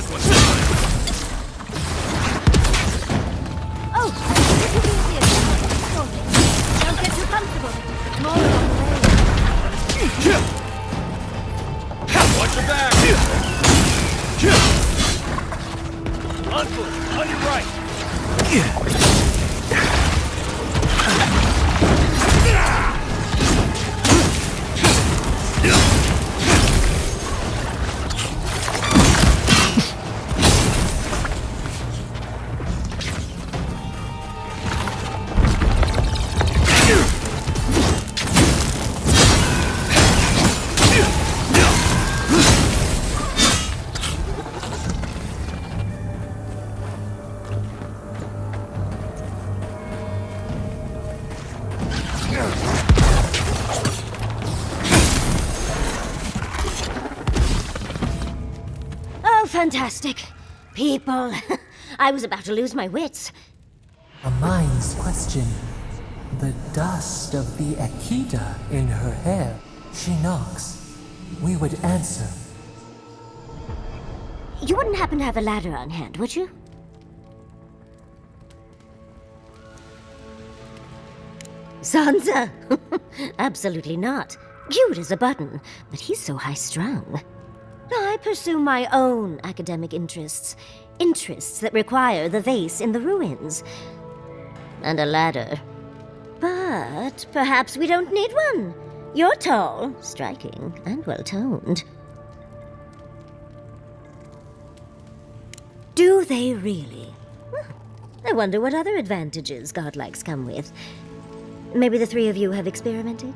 This one's mine. Oh, this will be easier. Don't get too comfortable. More along the way. Watch your back! Uncle, on your right! Oh, fantastic. People. I was about to lose my wits. A mind's question. The dust of the Akita in her hair. She knocks. We would answer. You wouldn't happen to have a ladder on hand, would you? Sansa? Absolutely not. Cute as a button, but he's so high-strung. I pursue my own academic interests. Interests that require the vase in the ruins. And a ladder. But perhaps we don't need one. You're tall, striking, and well-toned. Do they really? I wonder what other advantages godlikes come with. Maybe the three of you have experimented?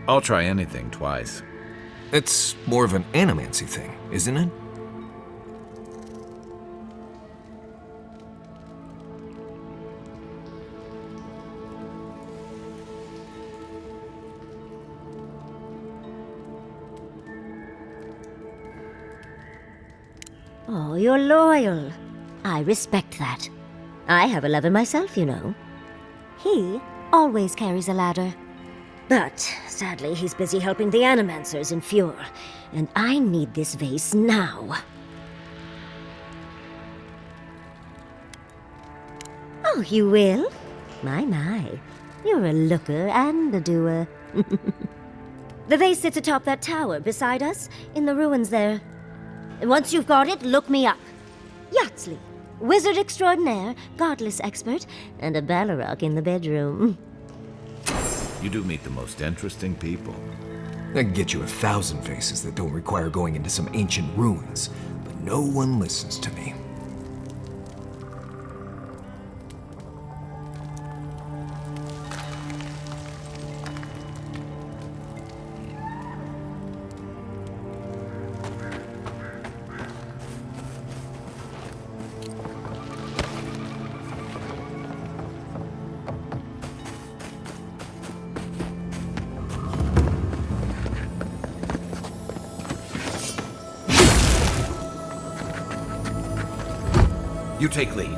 I'll try anything twice. It's more of an animancy thing, isn't it? Oh, you're loyal. I respect that. I have a lover myself, you know. He always carries a ladder. But, sadly, he's busy helping the Animancers in Fjord, and I need this vase now. Oh, you will? My. You're a looker and a doer. The vase sits atop that tower beside us, in the ruins there. And once you've got it, look me up. Yatsley, wizard extraordinaire, godless expert, and a Balrog in the bedroom. You do meet the most interesting people. I can get you 1,000 faces that don't require going into some ancient ruins, but no one listens to me. You take lead.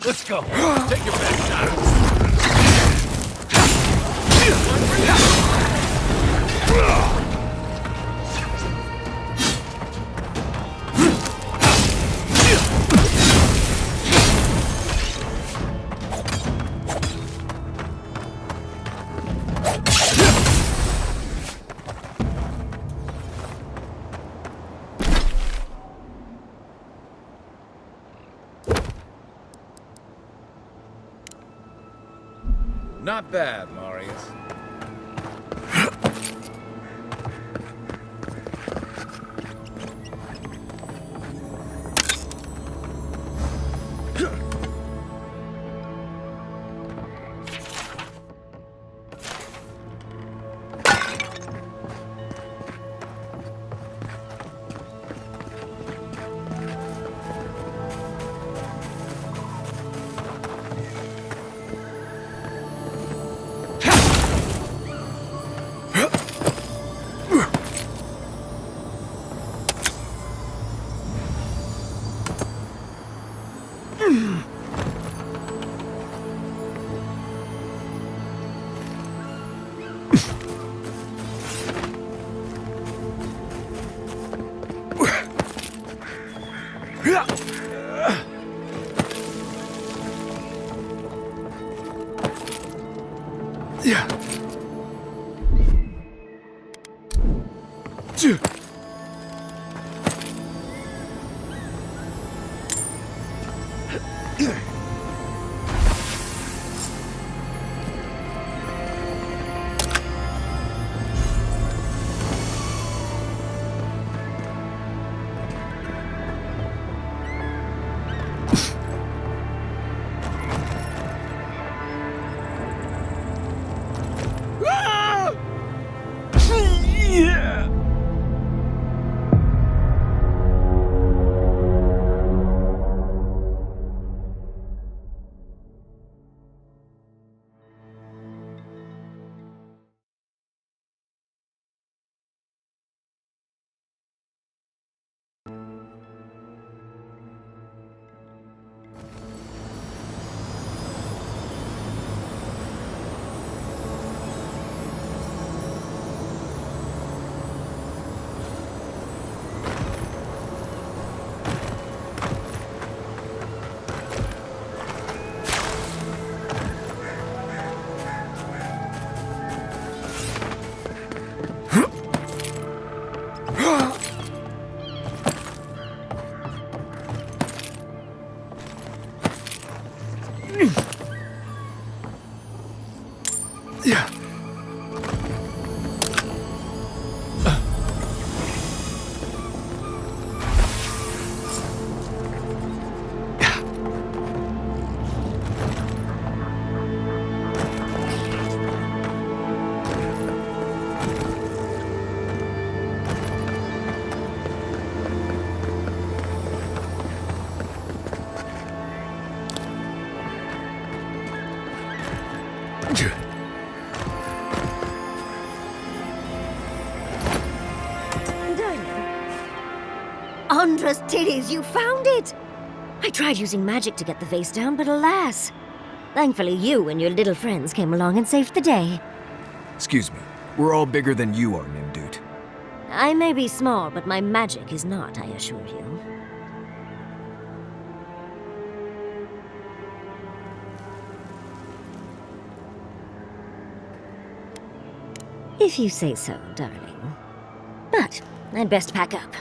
Let's go. Take your best shot. Not bad, Marius. Andra's titties, you found it! I tried using magic to get the vase down, but alas. Thankfully, you and your little friends came along and saved the day. Excuse me. We're all bigger than you are, Nimdude. I may be small, but my magic is not, I assure you. If you say so, darling. But I'd best pack up.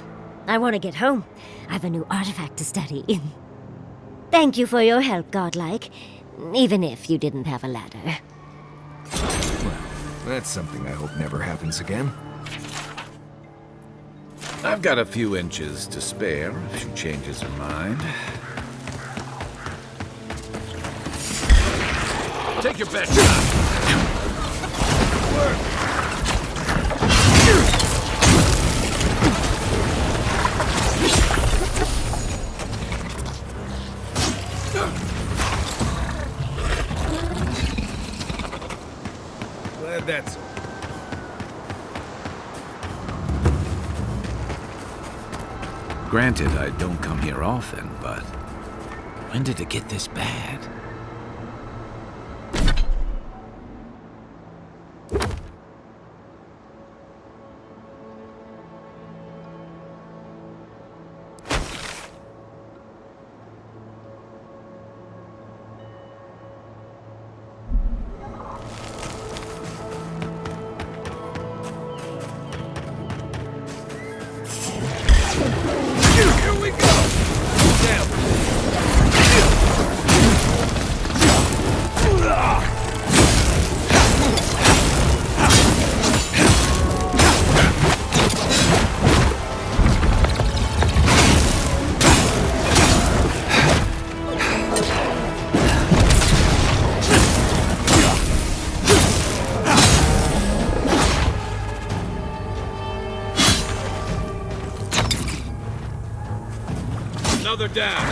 I want to get home. I've a new artifact to study. Thank you for your help, Godlike. Even if you didn't have a ladder. Well, that's something I hope never happens again. I've got a few inches to spare if she changes her mind. Take your best shot. Work. Glad that's all. Granted, I don't come here often, but when did it get this bad? Another down.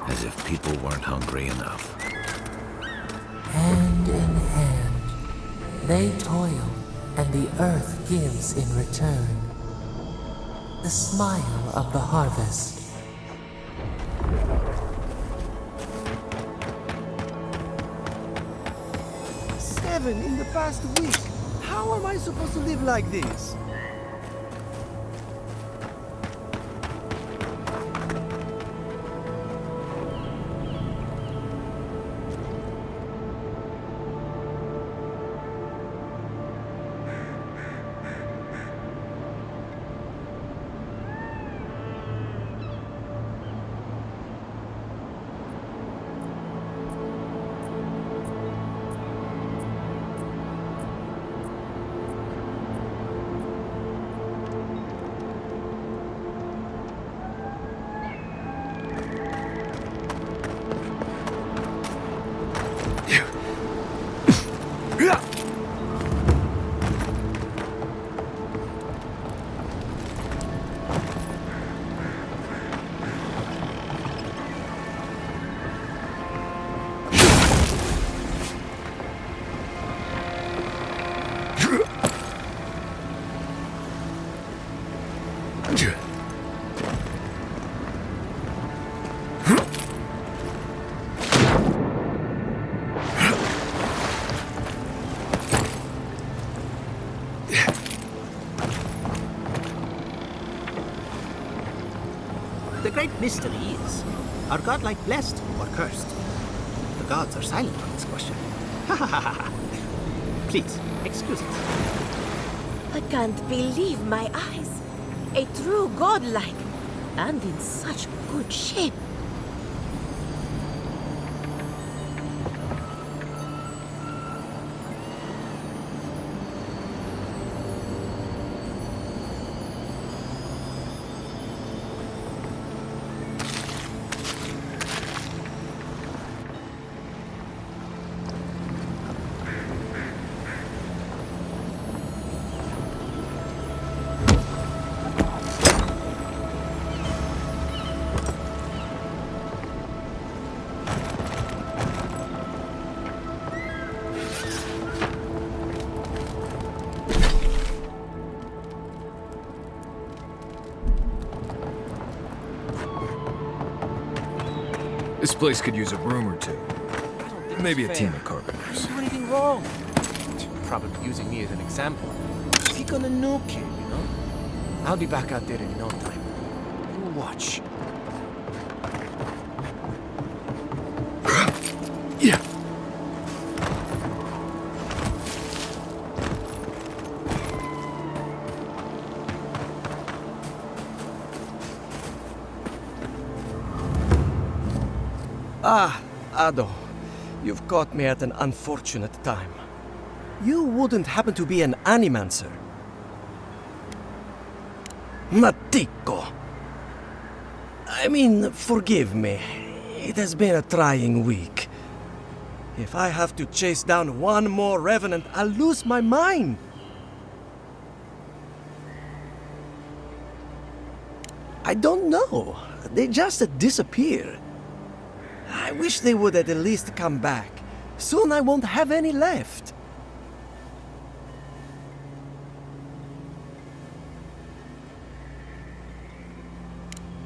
As if people weren't hungry enough. Hand in hand, they toil, and the earth gives in return. The smile of the harvest. In the past week. How am I supposed to live like this? great mystery is, are godlike blessed or cursed? The gods are silent on this question. Ha ha ha ha. Please, excuse us. I can't believe my eyes. A true godlike, and in such good shape. This place could use a broom or two. Maybe a team of carpenters. Do anything wrong? Probably using me as an example. He gonna nuke him, you know? I'll be back out there in no time. You watch. Yeah. Ah, Ado. You've caught me at an unfortunate time. You wouldn't happen to be an animancer? Matiko. I mean, forgive me. It has been a trying week. If I have to chase down one more revenant, I'll lose my mind. I don't know. They just disappear. I wish they would at least come back. Soon I won't have any left.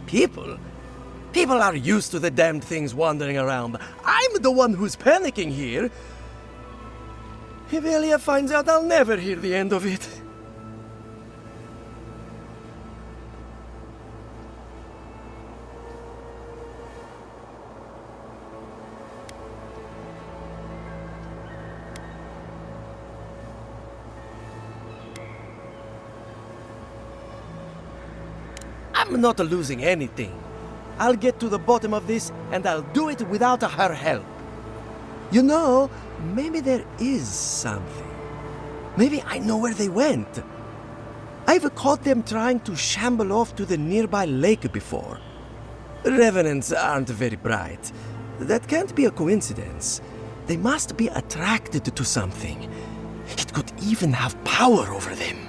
People? People are used to the damned things wandering around. I'm the one who's panicking here. If Elia finds out, I'll never hear the end of it. I'm not losing anything. I'll get to the bottom of this, and I'll do it without her help. You know, maybe there is something. Maybe I know where they went. I've caught them trying to shamble off to the nearby lake before. Revenants aren't very bright. That can't be a coincidence. They must be attracted to something. It could even have power over them.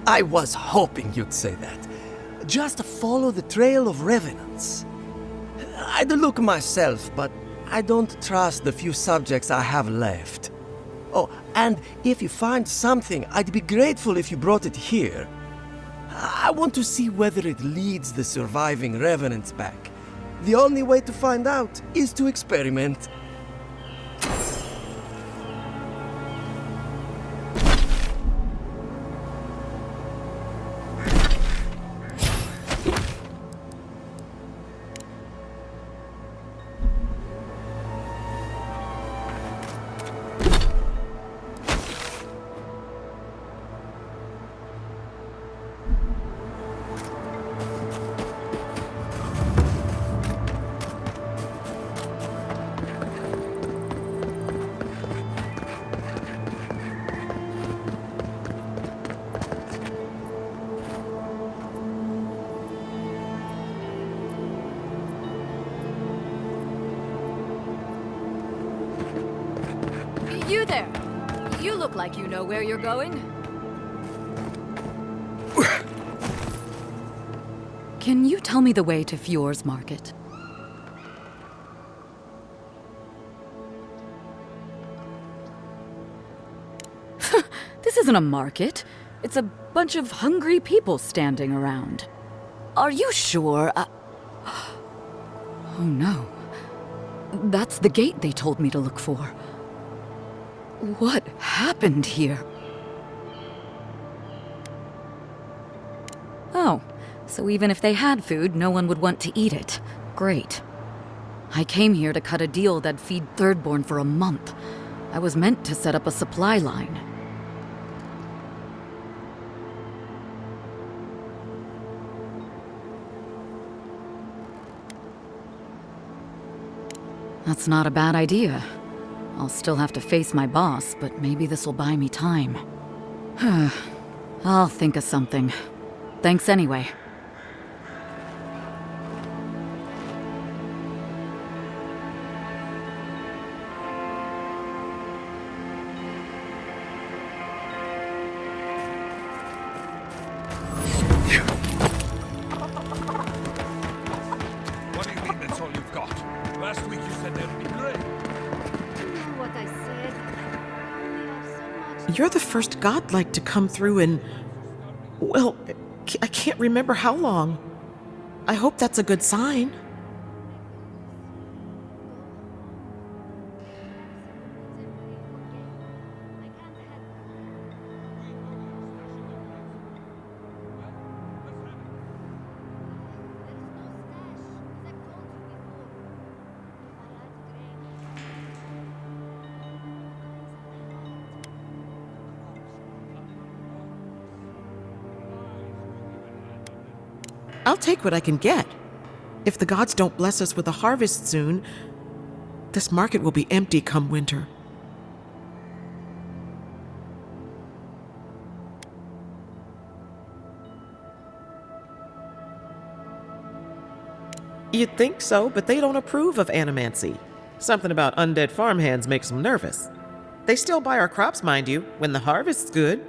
I was hoping you'd say that. Just follow the trail of revenants. I'd look myself, but I don't trust the few subjects I have left. Oh, and if you find something, I'd be grateful if you brought it here. I want to see whether it leads the surviving revenants back. The only way to find out is to experiment. You there! You look like you know where you're going. Can you tell me the way to Fjord's Market? This isn't a market. It's a bunch of hungry people standing around. Are you sure? Oh no. That's the gate they told me to look for. What happened here? Oh, so even if they had food, no one would want to eat it. Great. I came here to cut a deal that'd feed Thirdborn for a month. I was meant to set up a supply line. That's not a bad idea. I'll still have to face my boss, but maybe this'll buy me time. I'll think of something. Thanks anyway. What do you mean that's all you've got? Last week you said there'd be great. What I said. You're the first godlike to come through in, well, I can't remember how long. I hope that's a good sign. I'll take what I can get. If the gods don't bless us with a harvest soon, this market will be empty come winter. You'd think so, but they don't approve of animancy. Something about undead farmhands makes them nervous. They still buy our crops, mind you, when the harvest's good.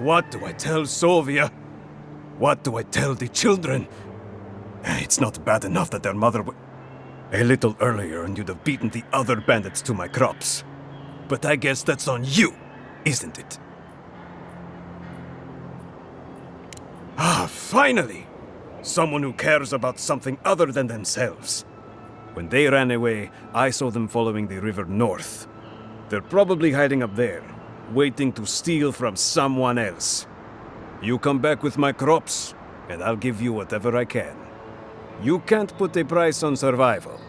What do I tell Sovia? What do I tell the children? It's not bad enough that their mother a little earlier and you'd have beaten the other bandits to my crops. But I guess that's on you, isn't it? Finally! Someone who cares about something other than themselves. When they ran away, I saw them following the river north. They're probably hiding up there, waiting to steal from someone else. You come back with my crops, and I'll give you whatever I can. You can't put a price on survival.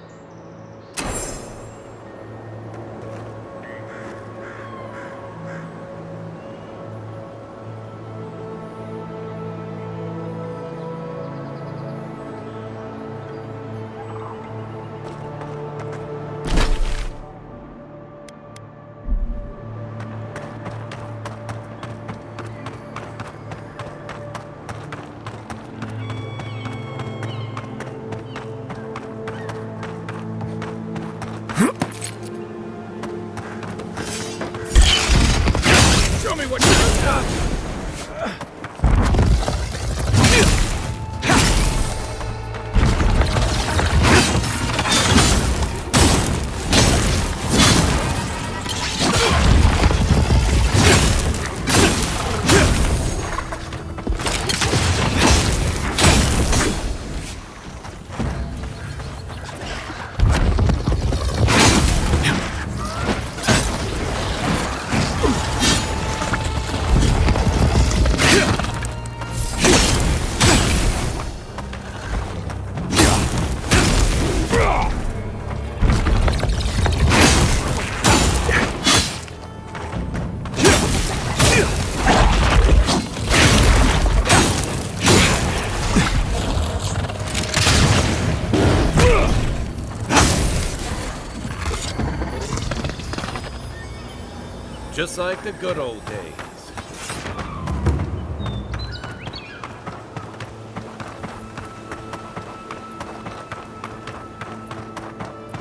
Just like the good old days.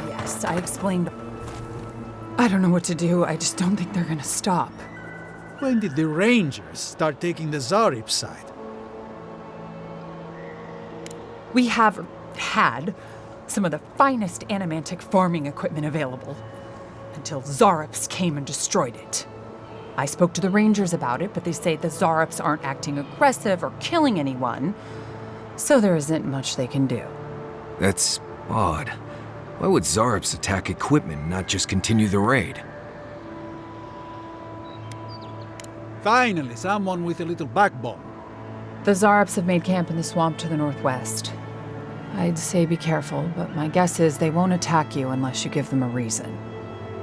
Yes, I explained. I don't know what to do. I just don't think they're gonna stop. When did the Rangers start taking the Zarip side? We have had some of the finest animantic farming equipment available until Zarops came and destroyed it. I spoke to the Rangers about it, but they say the Zarops aren't acting aggressive or killing anyone, so there isn't much they can do. That's odd. Why would Zarops attack equipment and not just continue the raid? Finally, someone with a little backbone. The Zarops have made camp in the swamp to the northwest. I'd say be careful, but my guess is they won't attack you unless you give them a reason.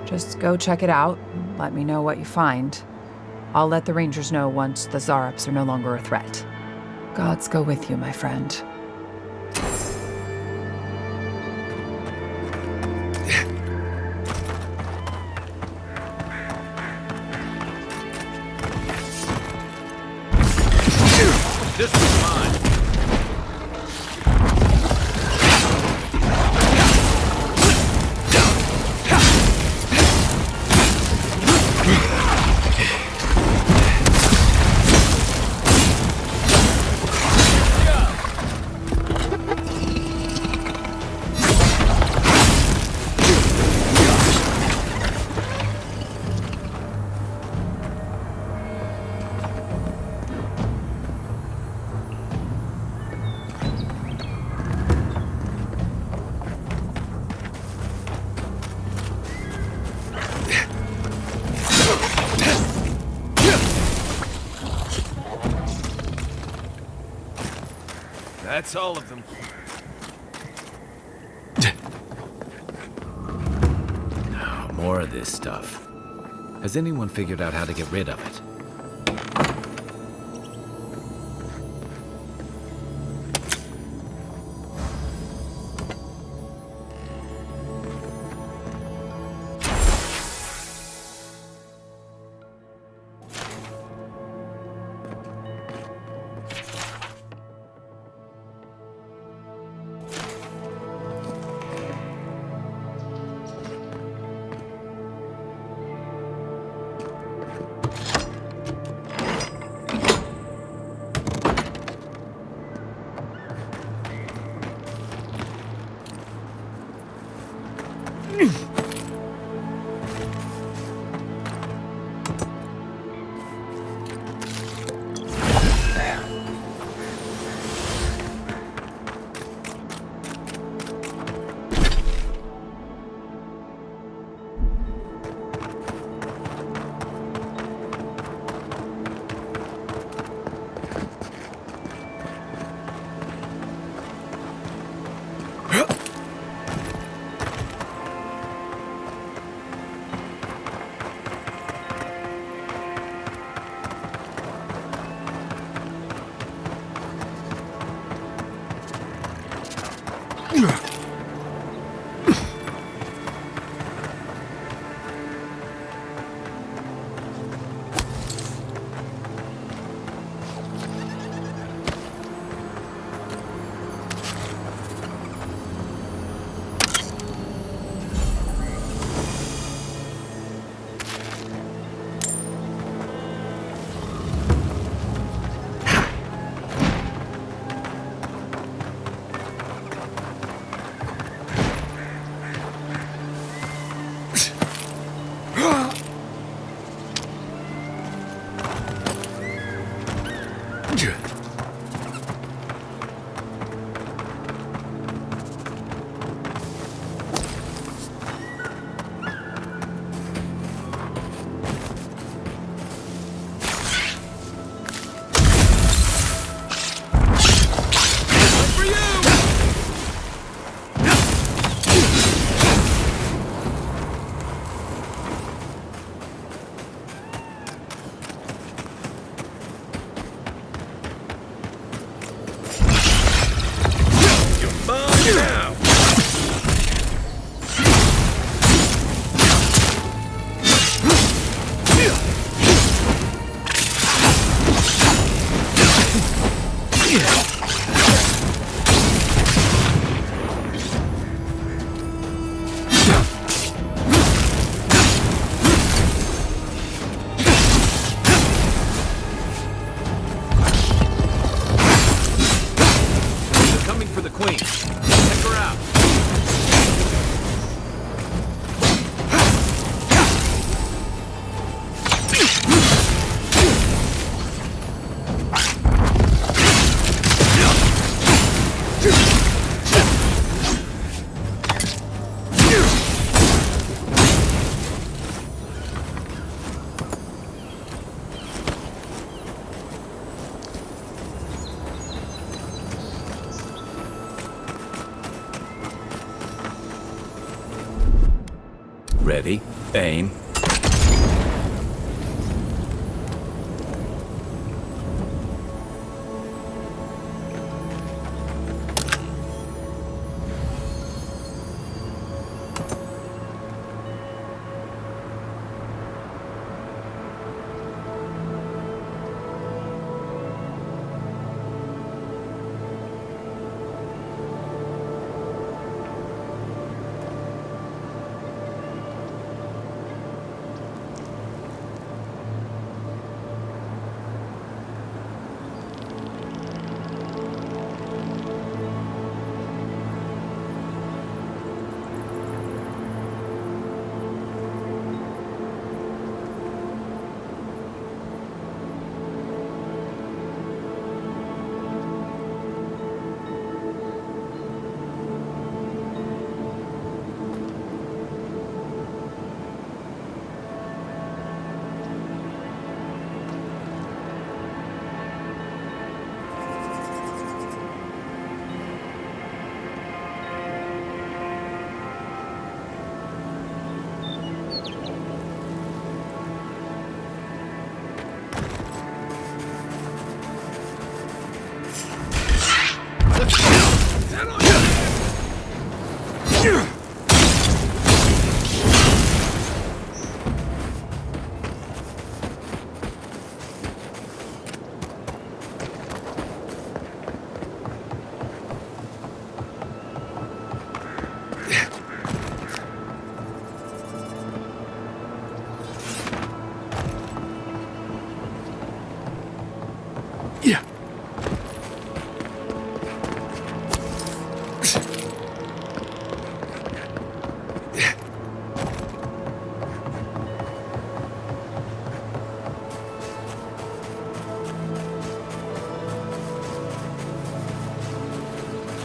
Just go check it out and let me know what you find. I'll let the Rangers know once the Zarops are no longer a threat. Gods go with you, my friend. This was mine. That's all of them. Oh, more of this stuff. Has anyone figured out how to get rid of it? Ready, aim.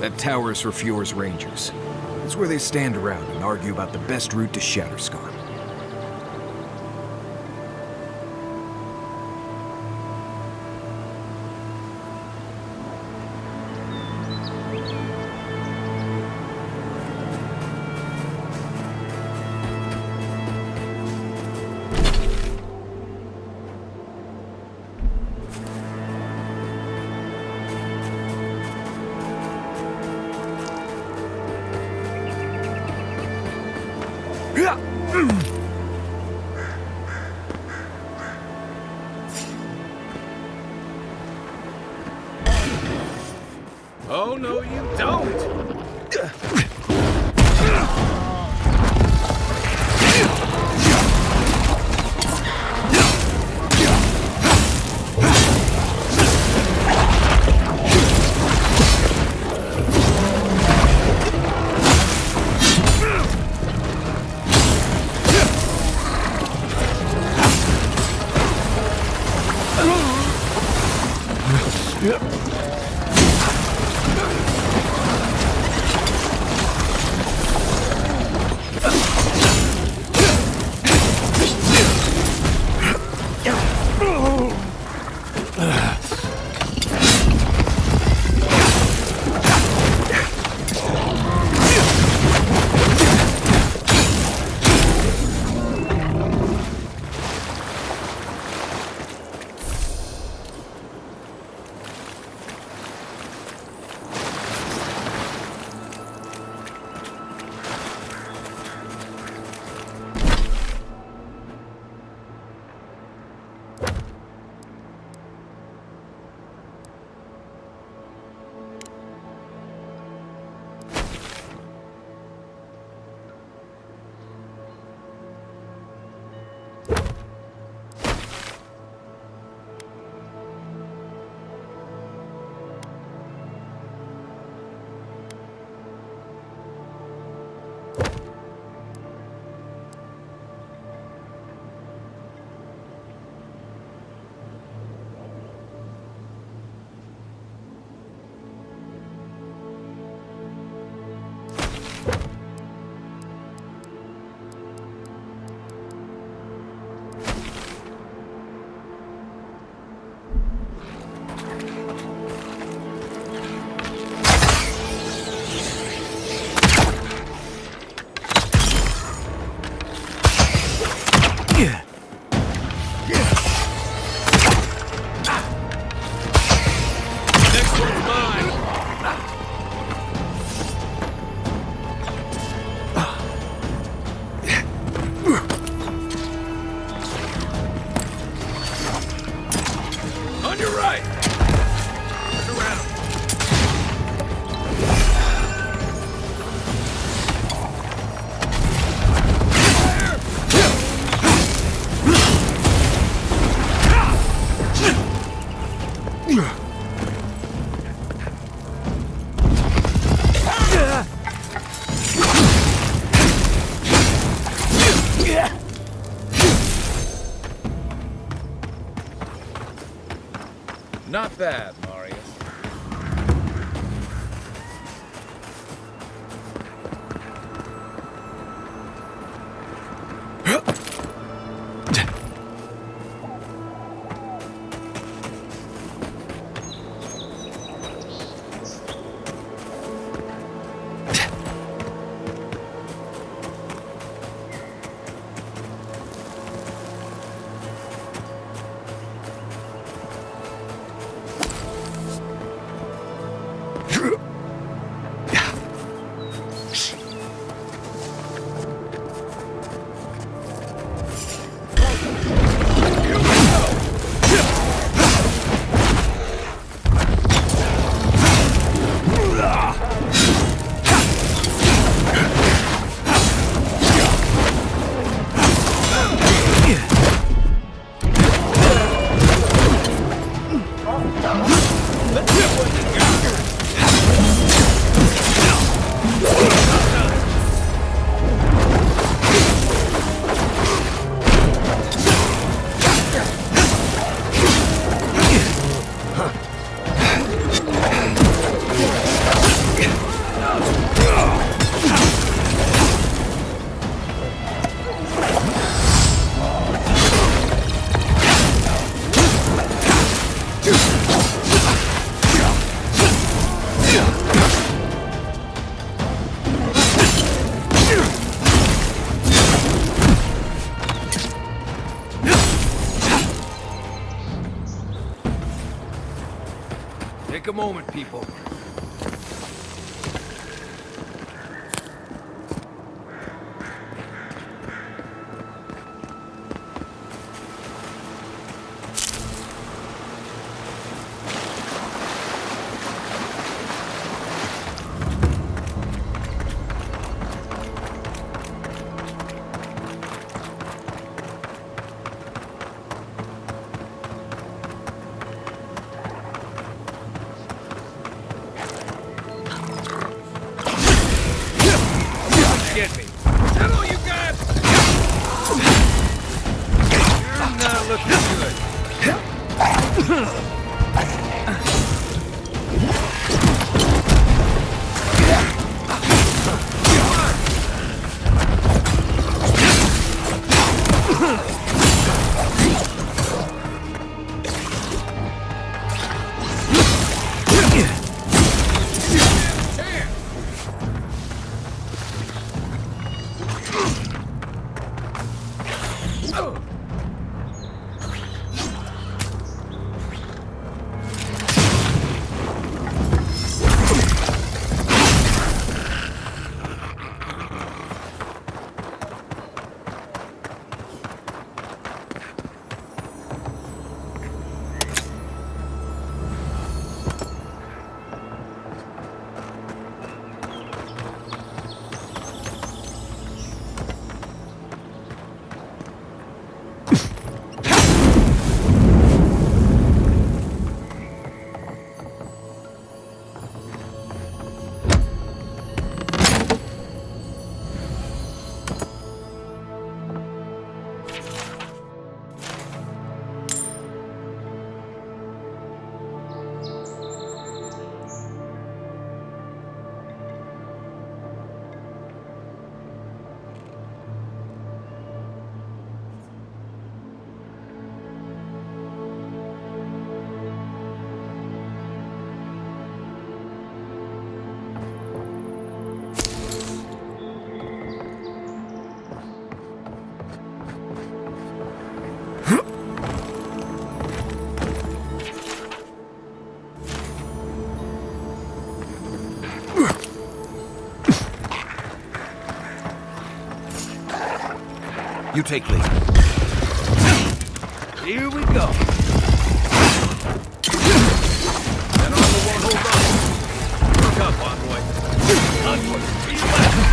That tower is for Fjord's Rangers. It's where they stand around and argue about the best route to Shatterscon. Oh, no, you don't! Not bad, Marius. Take a moment, people. Get me. Is that all you got? You're not looking good. You take lead. Here we go. That armor won't hold on. Look up, envoy. Onward. To your left.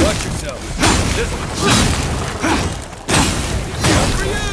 Watch yourself. This one. One for you!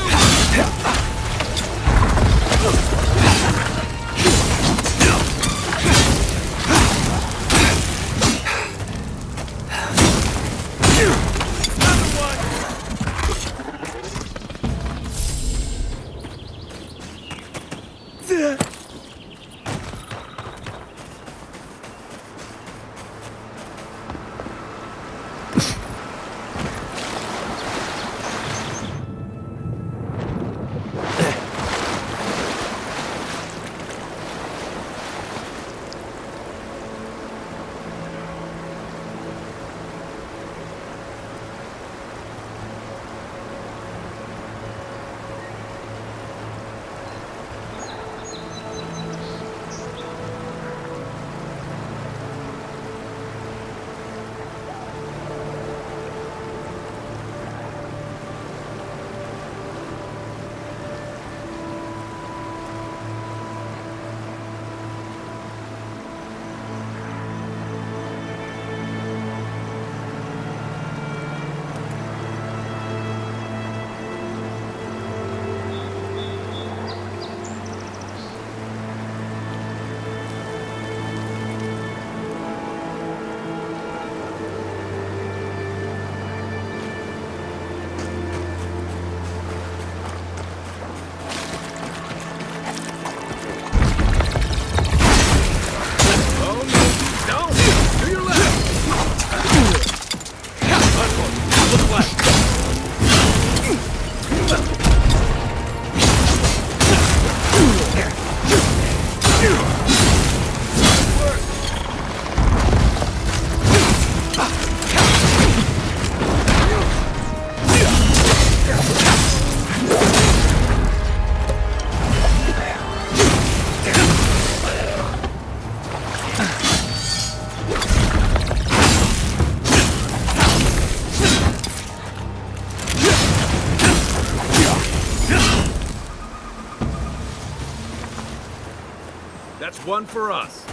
That's one for us.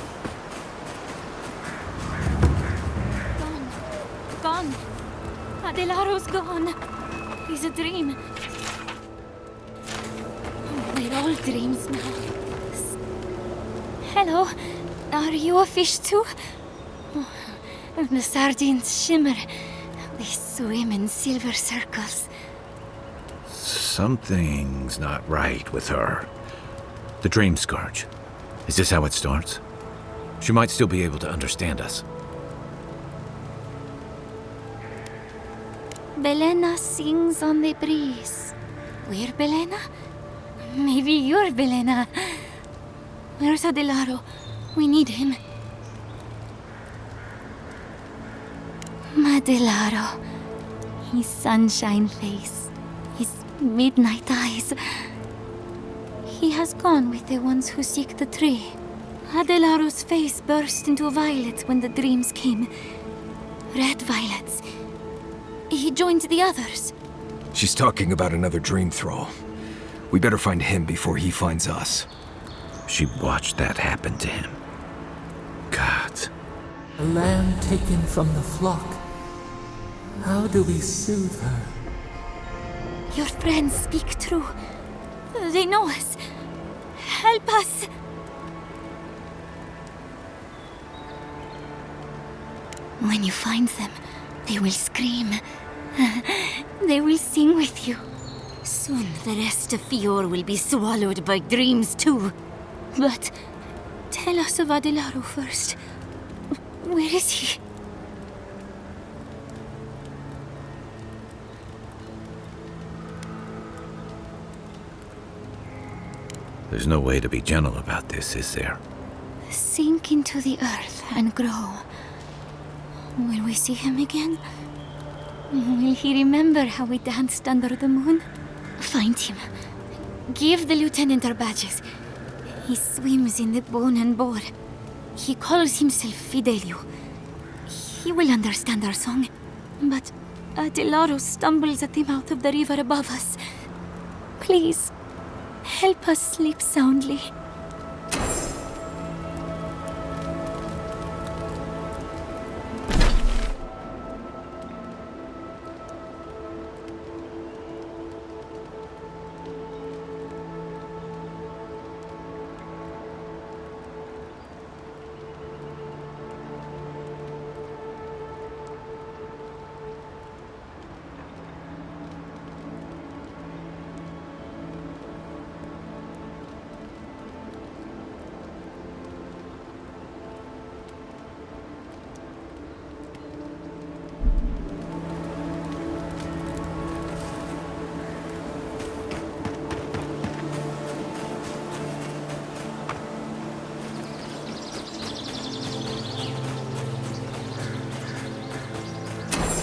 Gone. Adelaro's gone. It's a dream. We're all dreams now. Hello. Are you a fish too? Oh, the sardines shimmer. They swim in silver circles. Something's not right with her. The dream scourge. Is this how it starts? She might still be able to understand us. Belena sings on the breeze. We're Belena? Maybe you're Belena. Where's Adelaro? We need him. Adelaro. His sunshine face. His midnight eyes. He has gone with the ones who seek the tree. Adelaro's face burst into violets when the dreams came. Red violets. He joined the others. She's talking about another dream thrall. We better find him before he finds us. She watched that happen to him. God. A lamb taken from the flock. How do we soothe her? Your friends speak true. They know us. Help us. When you find them, they will scream. They will sing with you. Soon the rest of Fior will be swallowed by dreams too. But tell us of Adelaro first. Where is he? There's no way to be gentle about this, is there? Sink into the earth and grow. Will we see him again? Will he remember how we danced under the moon? Find him. Give the lieutenant our badges. He swims in the bone and boar. He calls himself Fidelio. He will understand our song. But Adelaro stumbles at the mouth of the river above us. Please, help us sleep soundly.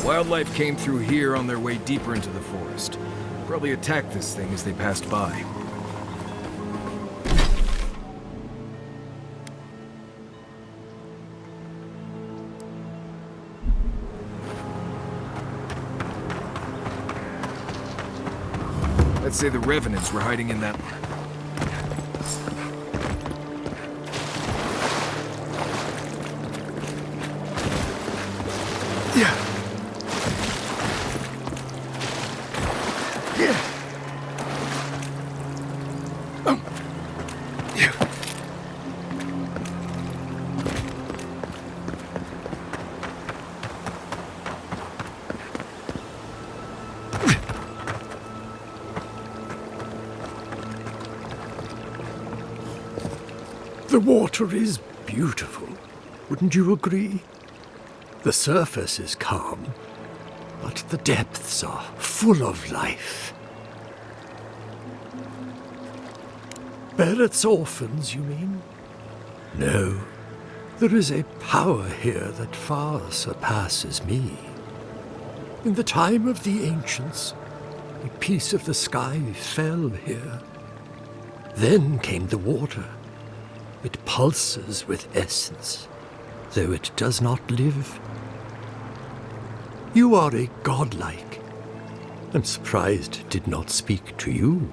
Wildlife came through here on their way deeper into the forest. Probably attacked this thing as they passed by. Let's say the revenants were hiding in that... Yeah. The water is beautiful, wouldn't you agree? The surface is calm, but the depths are full of life. Barrett's orphans, you mean? No, there is a power here that far surpasses me. In the time of the ancients, a piece of the sky fell here. Then came the water. It pulses with essence, though it does not live. You are a godlike. I'm surprised it did not speak to you.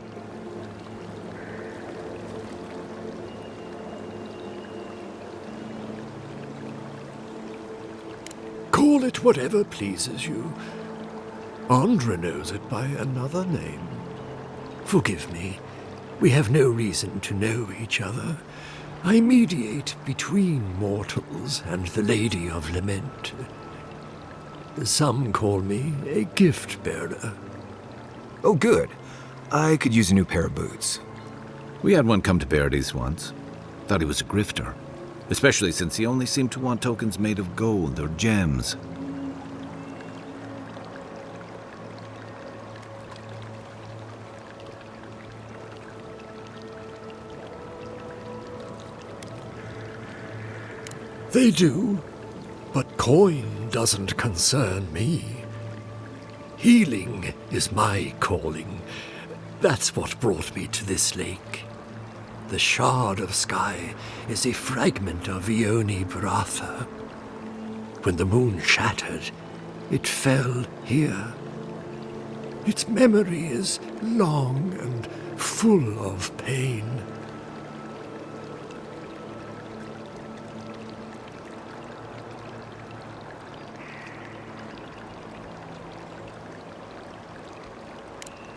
Call it whatever pleases you. Andra knows it by another name. Forgive me. We have no reason to know each other. I mediate between mortals and the Lady of Lament. Some call me a gift-bearer. Oh, good. I could use a new pair of boots. We had one come to Bairdie's once. Thought he was a grifter. Especially since he only seemed to want tokens made of gold or gems. They do, but coin doesn't concern me. Healing is my calling. That's what brought me to this lake. The shard of sky is a fragment of Ione Bratha. When the moon shattered, it fell here. Its memory is long and full of pain.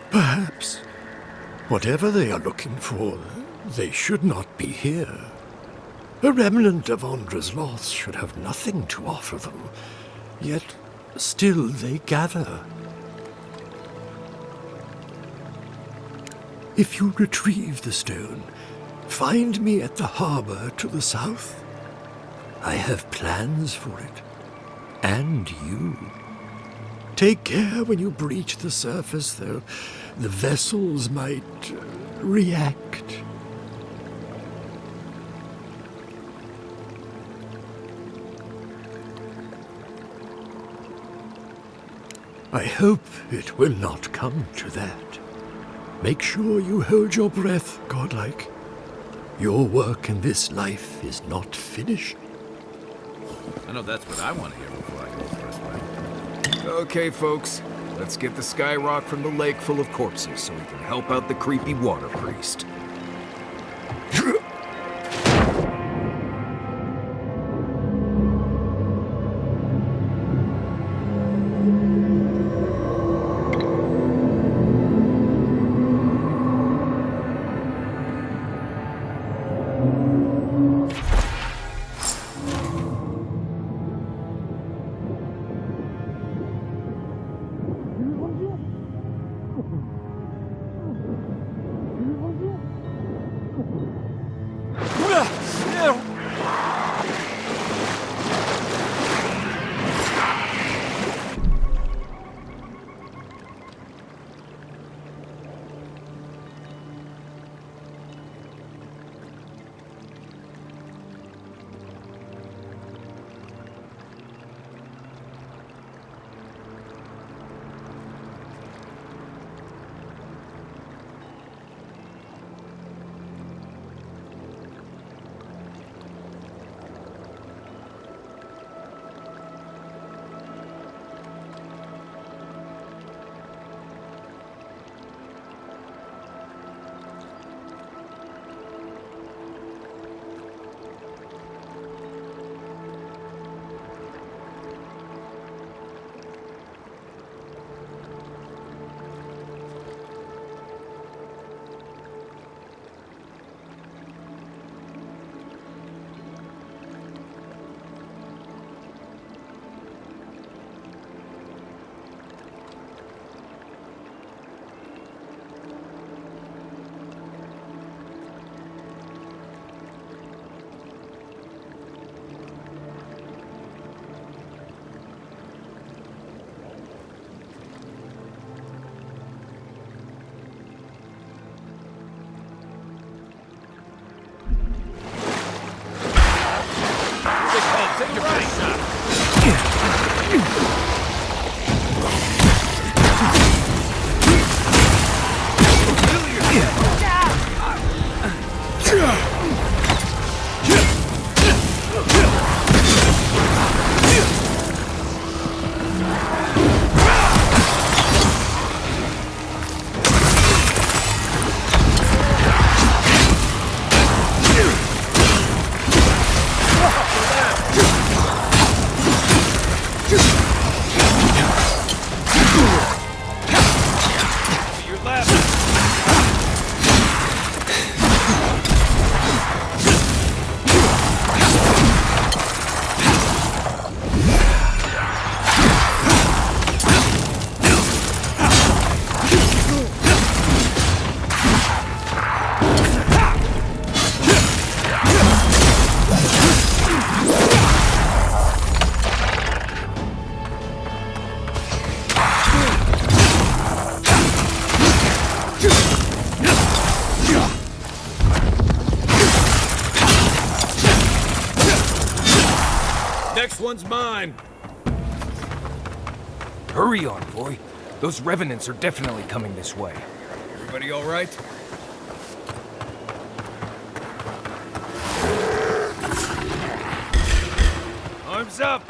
Perhaps, whatever they are looking for, they should not be here. A remnant of Andra's loss should have nothing to offer them, yet still they gather. If you retrieve the stone, find me at the harbor to the south. I have plans for it, and you. Take care when you breach the surface, though. The vessels might react. I hope it will not come to that. Make sure you hold your breath, godlike. Your work in this life is not finished. I know that's what I want to hear before I go first, right? Okay, folks. Let's get the sky rock from the lake full of corpses so we can help out the creepy water priest. one's mine. Hurry on, boy. Those revenants are definitely coming this way. Everybody all right? Arms up!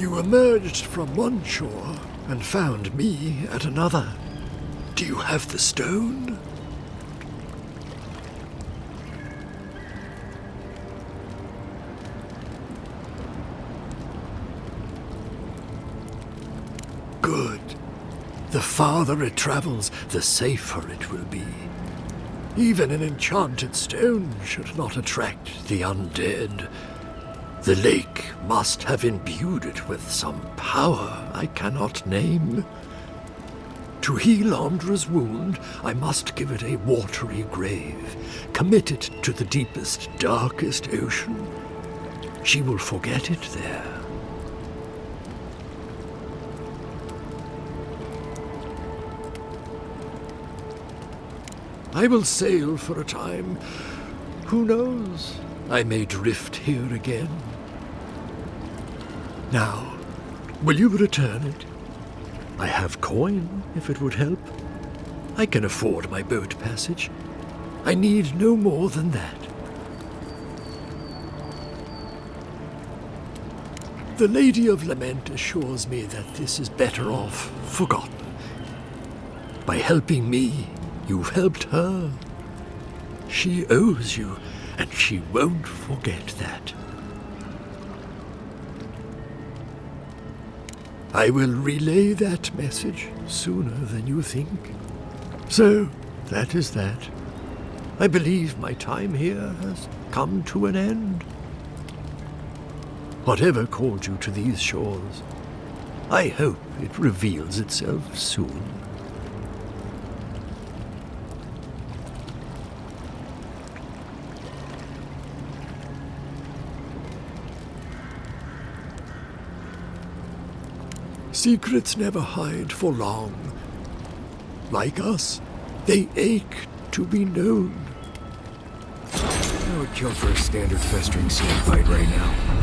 You emerged from one shore and found me at another. Do you have the stone? Good. The farther it travels, the safer it will be. Even an enchanted stone should not attract the undead. The lake must have imbued it with some power I cannot name. To heal Andra's wound, I must give it a watery grave, commit it to the deepest, darkest ocean. She will forget it there. I will sail for a time. Who knows? I may drift here again. Now, will you return it? I have coin, if it would help. I can afford my boat passage. I need no more than that. The Lady of Lament assures me that this is better off forgotten. By helping me, you've helped her. She owes you, and she won't forget that. I will relay that message sooner than you think. So, that is that. I believe my time here has come to an end. Whatever called you to these shores, I hope it reveals itself soon. Secrets never hide for long. Like us, they ache to be known. I would kill for a standard festering snake bite right now.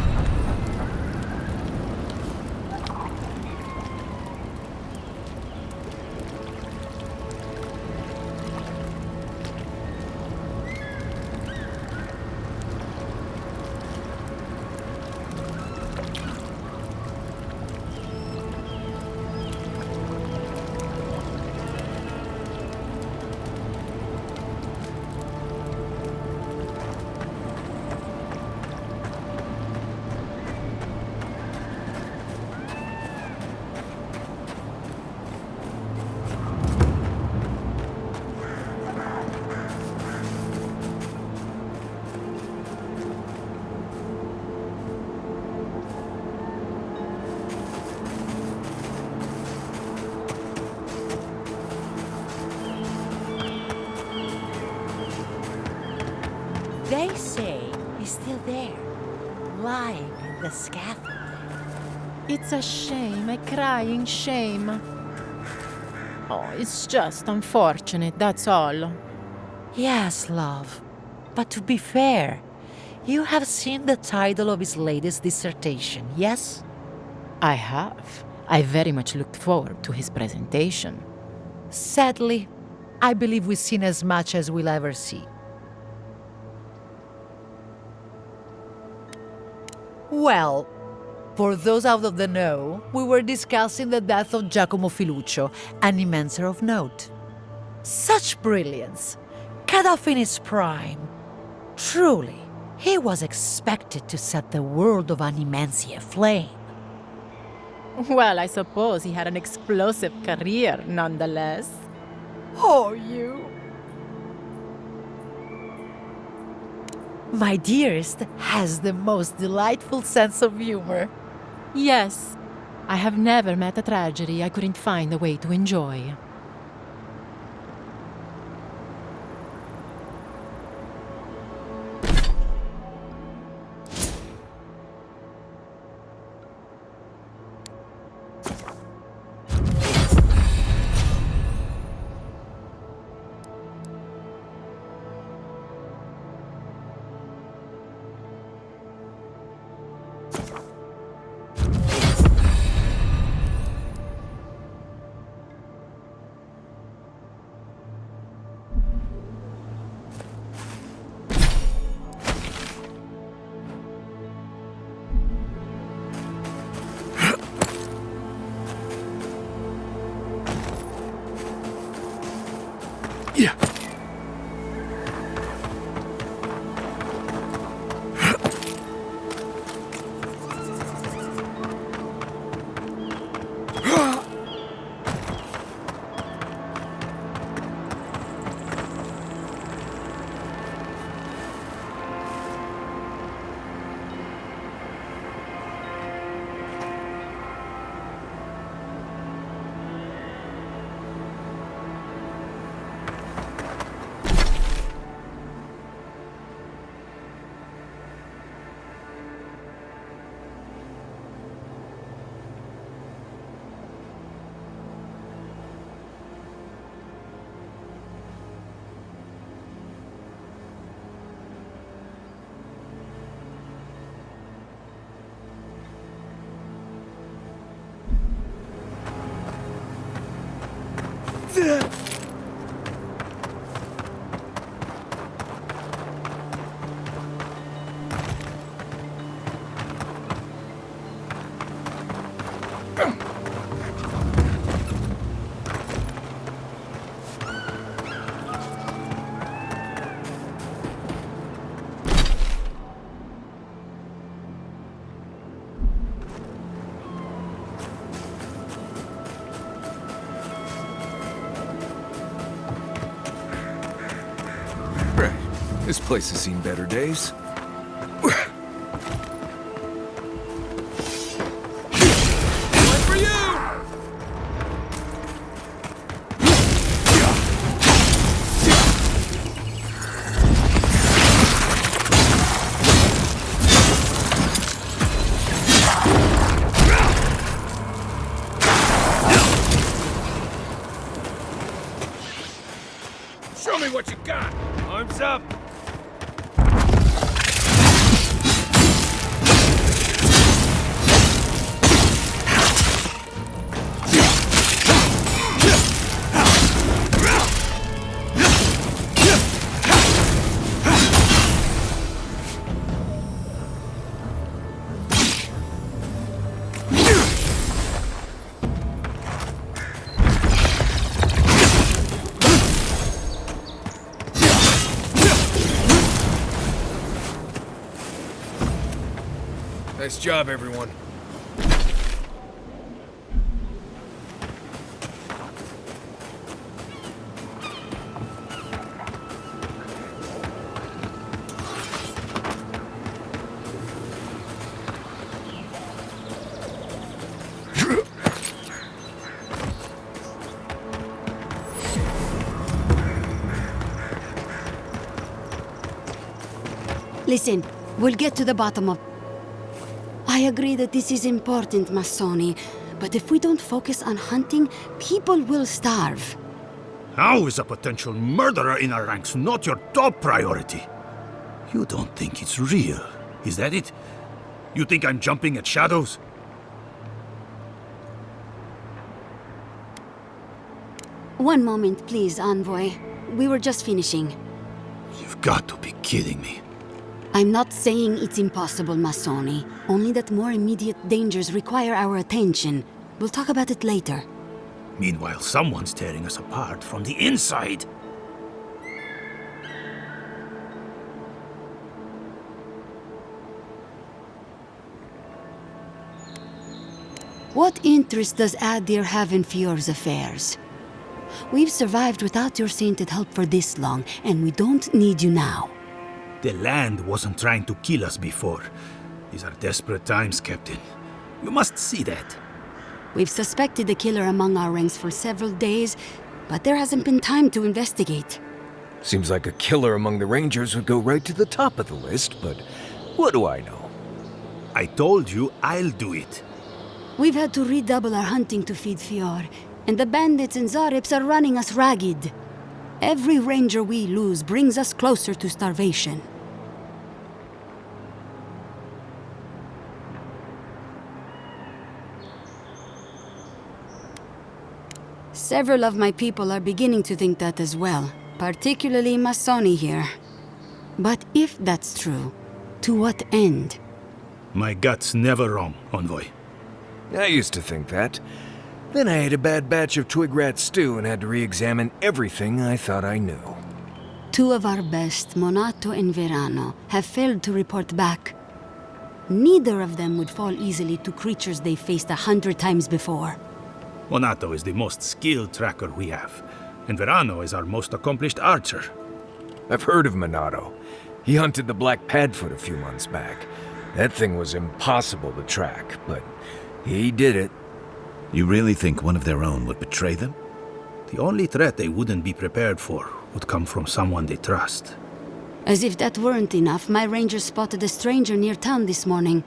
They say he's still there, lying in the scaffold. It's a shame, a crying shame. Oh, it's just unfortunate, that's all. Yes, love. But to be fair, you have seen the title of his latest dissertation, yes? I have. I very much looked forward to his presentation. Sadly, I believe we've seen as much as we'll ever see. Well, for those out of the know, we were discussing the death of Giacomo Filuccio, an immenser of note. Such brilliance, cut off in his prime. Truly, he was expected to set the world of Animensia aflame. Well, I suppose he had an explosive career, nonetheless. Oh, you! My dearest has the most delightful sense of humor. Yes, I have never met a tragedy I couldn't find a way to enjoy. Yeah. This place has seen better days. One for you! Show me what you got! Arms up! Nice job, everyone. Listen, we'll get to the bottom of... I agree that this is important, Masoni, but if we don't focus on hunting, people will starve. How is a potential murderer in our ranks not your top priority? You don't think it's real, is that it? You think I'm jumping at shadows? One moment, please, Envoy. We were just finishing. You've got to be kidding me. I'm not saying it's impossible, Masoni. Only that more immediate dangers require our attention. We'll talk about it later. Meanwhile, someone's tearing us apart from the inside. What interest does Adir have in Fior's affairs? We've survived without your sainted help for this long, and we don't need you now. The land wasn't trying to kill us before. These are desperate times, Captain. You must see that. We've suspected the killer among our ranks for several days, but there hasn't been time to investigate. Seems like a killer among the Rangers would go right to the top of the list, but what do I know? I told you I'll do it. We've had to redouble our hunting to feed Fior, and the bandits and Zarips are running us ragged. Every ranger we lose brings us closer to starvation. Several of my people are beginning to think that as well, particularly Masoni here. But if that's true, to what end? My gut's never wrong, Envoy. I used to think that. Then I ate a bad batch of twig rat stew and had to re-examine everything I thought I knew. Two of our best, Monato and Verano, have failed to report back. Neither of them would fall easily to creatures they faced 100 times before. Monato is the most skilled tracker we have, and Verano is our most accomplished archer. I've heard of Monato. He hunted the Black Padfoot a few months back. That thing was impossible to track, but he did it. You really think one of their own would betray them? The only threat they wouldn't be prepared for would come from someone they trust. As if that weren't enough, my rangers spotted a stranger near town this morning.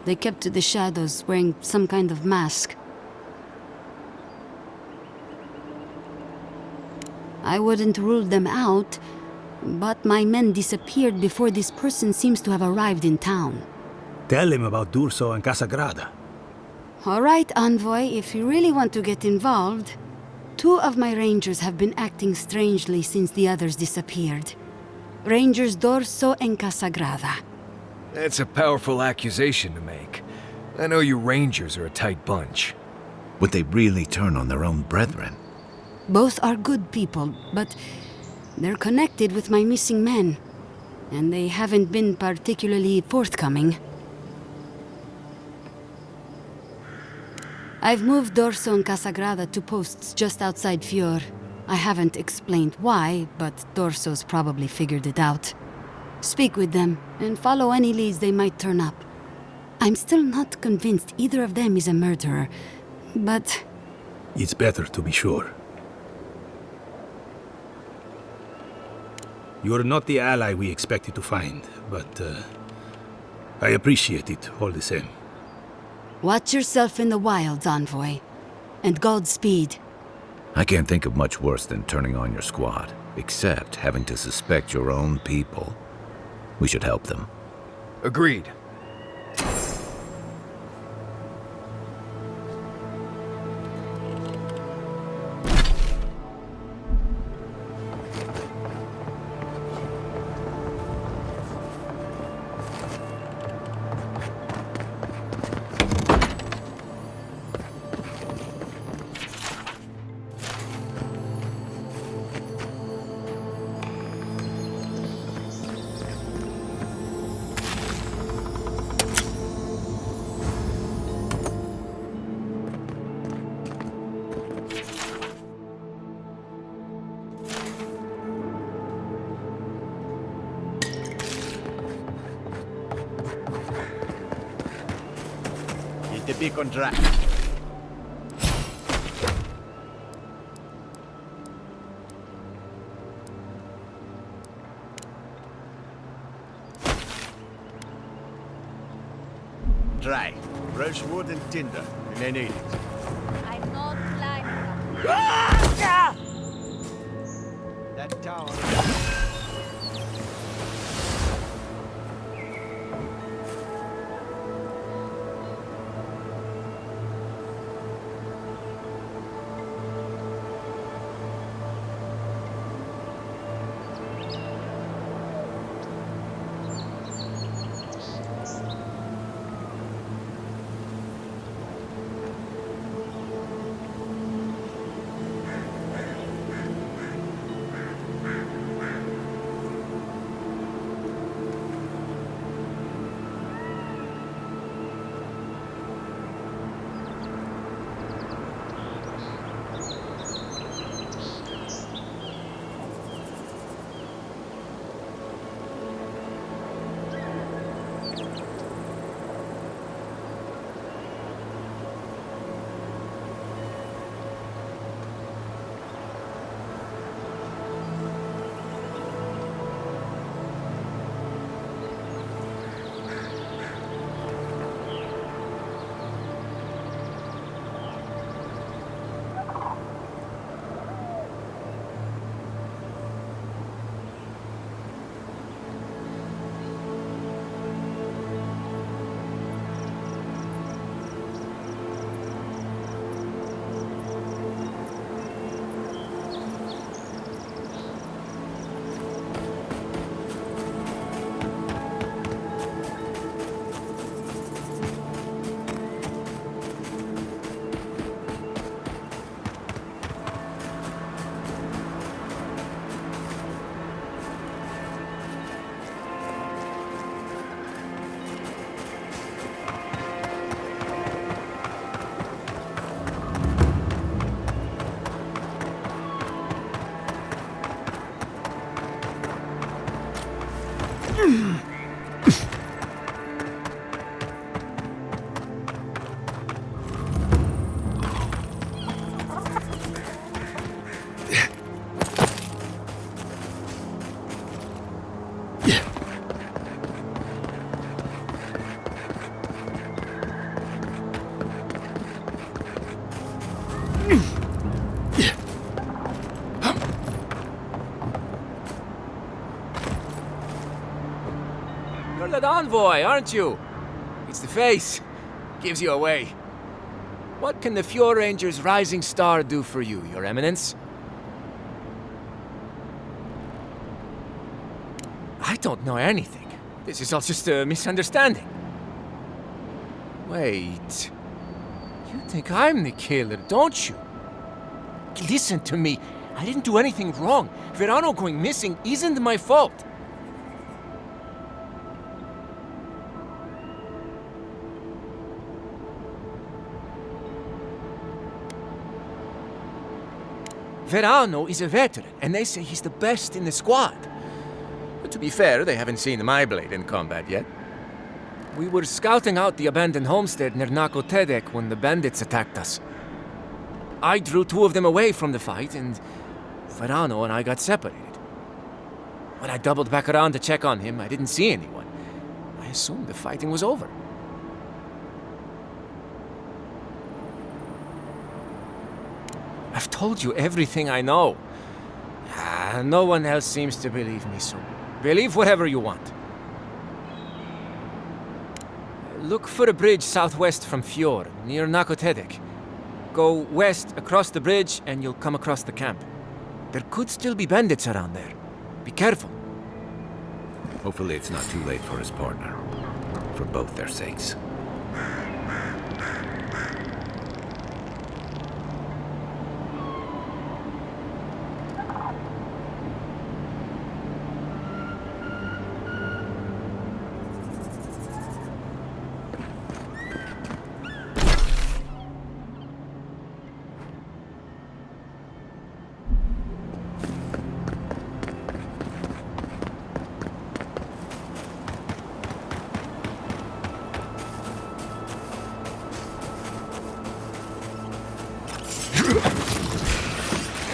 They kept to the shadows, wearing some kind of mask. I wouldn't rule them out, but my men disappeared before this person seems to have arrived in town. Tell him about Durso and Casagrada. All right, Envoy, if you really want to get involved. Two of my rangers have been acting strangely since the others disappeared. Rangers Dorso and Casagrada. That's a powerful accusation to make. I know you Rangers are a tight bunch. Would they really turn on their own brethren? Both are good people, but they're connected with my missing men. And they haven't been particularly forthcoming. I've moved Dorso and Casagrada to posts just outside Fior. I haven't explained why, but Dorso's probably figured it out. Speak with them, and follow any leads they might turn up. I'm still not convinced either of them is a murderer, but... It's better to be sure. You're not the ally we expected to find, but I appreciate it all the same. Watch yourself in the wilds, Envoy. And Godspeed. I can't think of much worse than turning on your squad, except having to suspect your own people. We should help them. Agreed. The beacon dry. Dry. Fresh wood and tinder. You may need it. I'm not like That tower. You're that envoy, aren't you? It's the face. Gives you away. What can the Fjord Ranger's Rising Star do for you, Your Eminence? I don't know anything. This is all just a misunderstanding. Wait. You think I'm the killer, don't you? Listen to me. I didn't do anything wrong. Verano going missing isn't my fault. Verano is a veteran, and they say he's the best in the squad. But To be fair, they haven't seen my blade in combat yet. We were scouting out the abandoned homestead near Nakotedek when the bandits attacked us. I drew 2 of them away from the fight, and Verano and I got separated. When I doubled back around to check on him, I didn't see anyone. I assumed the fighting was over. I've told you everything I know. No one else seems to believe me, so believe whatever you want. Look for a bridge southwest from Fjord, near Nakotedek. Go west across the bridge and you'll come across the camp. There could still be bandits around there. Be careful. Hopefully it's not too late for his partner. For both their sakes.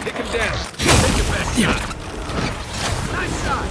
Take him down. Take your best shot. Nice shot.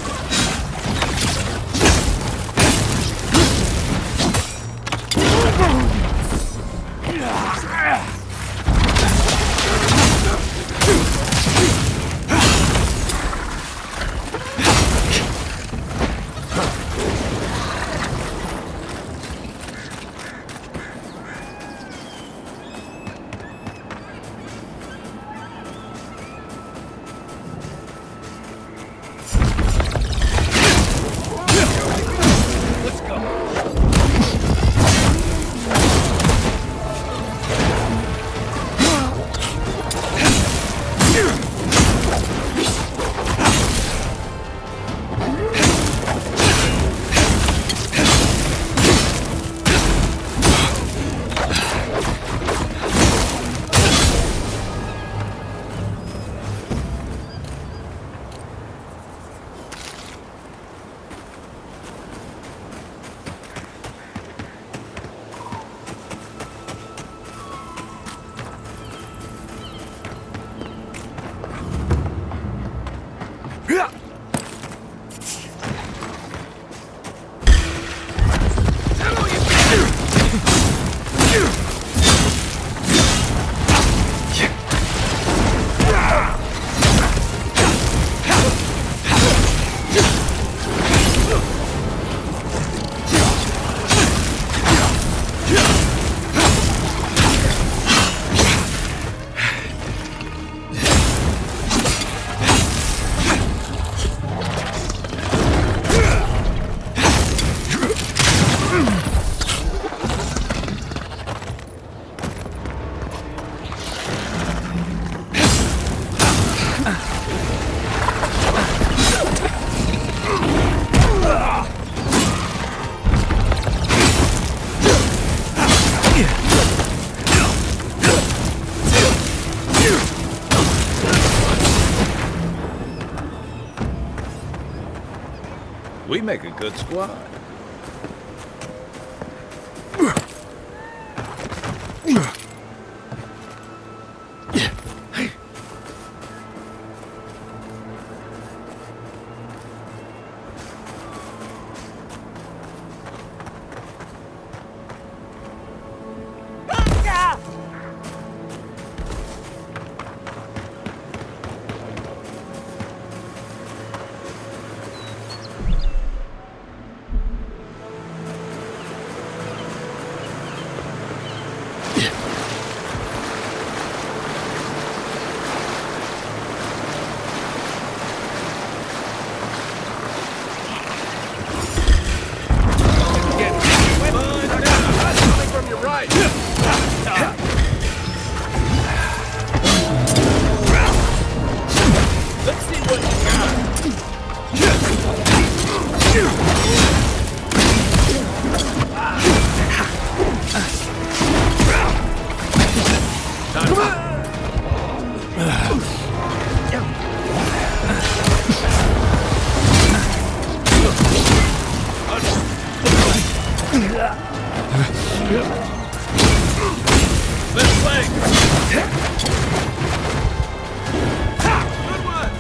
We make a good squad. Left leg! Good one!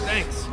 Thanks.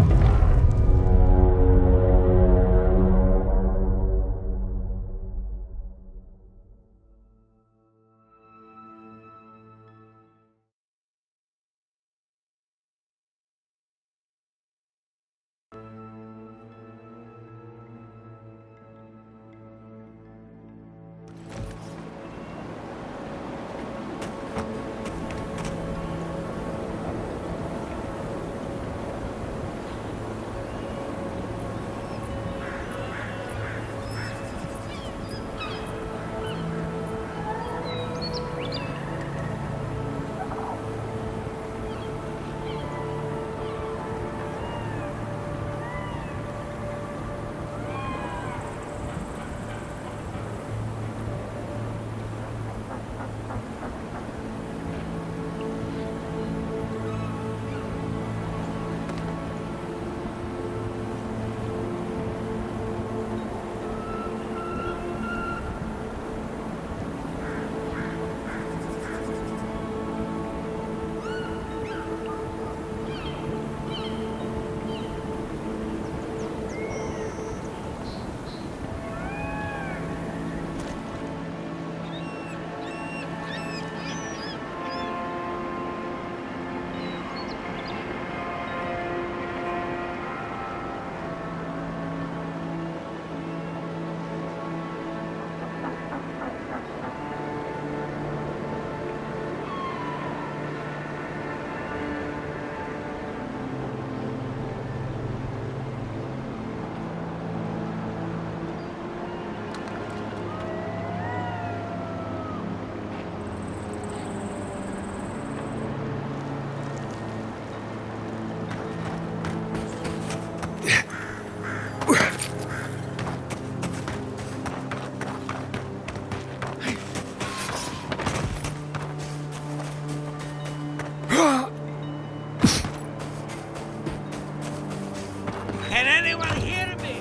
Can anyone hear me?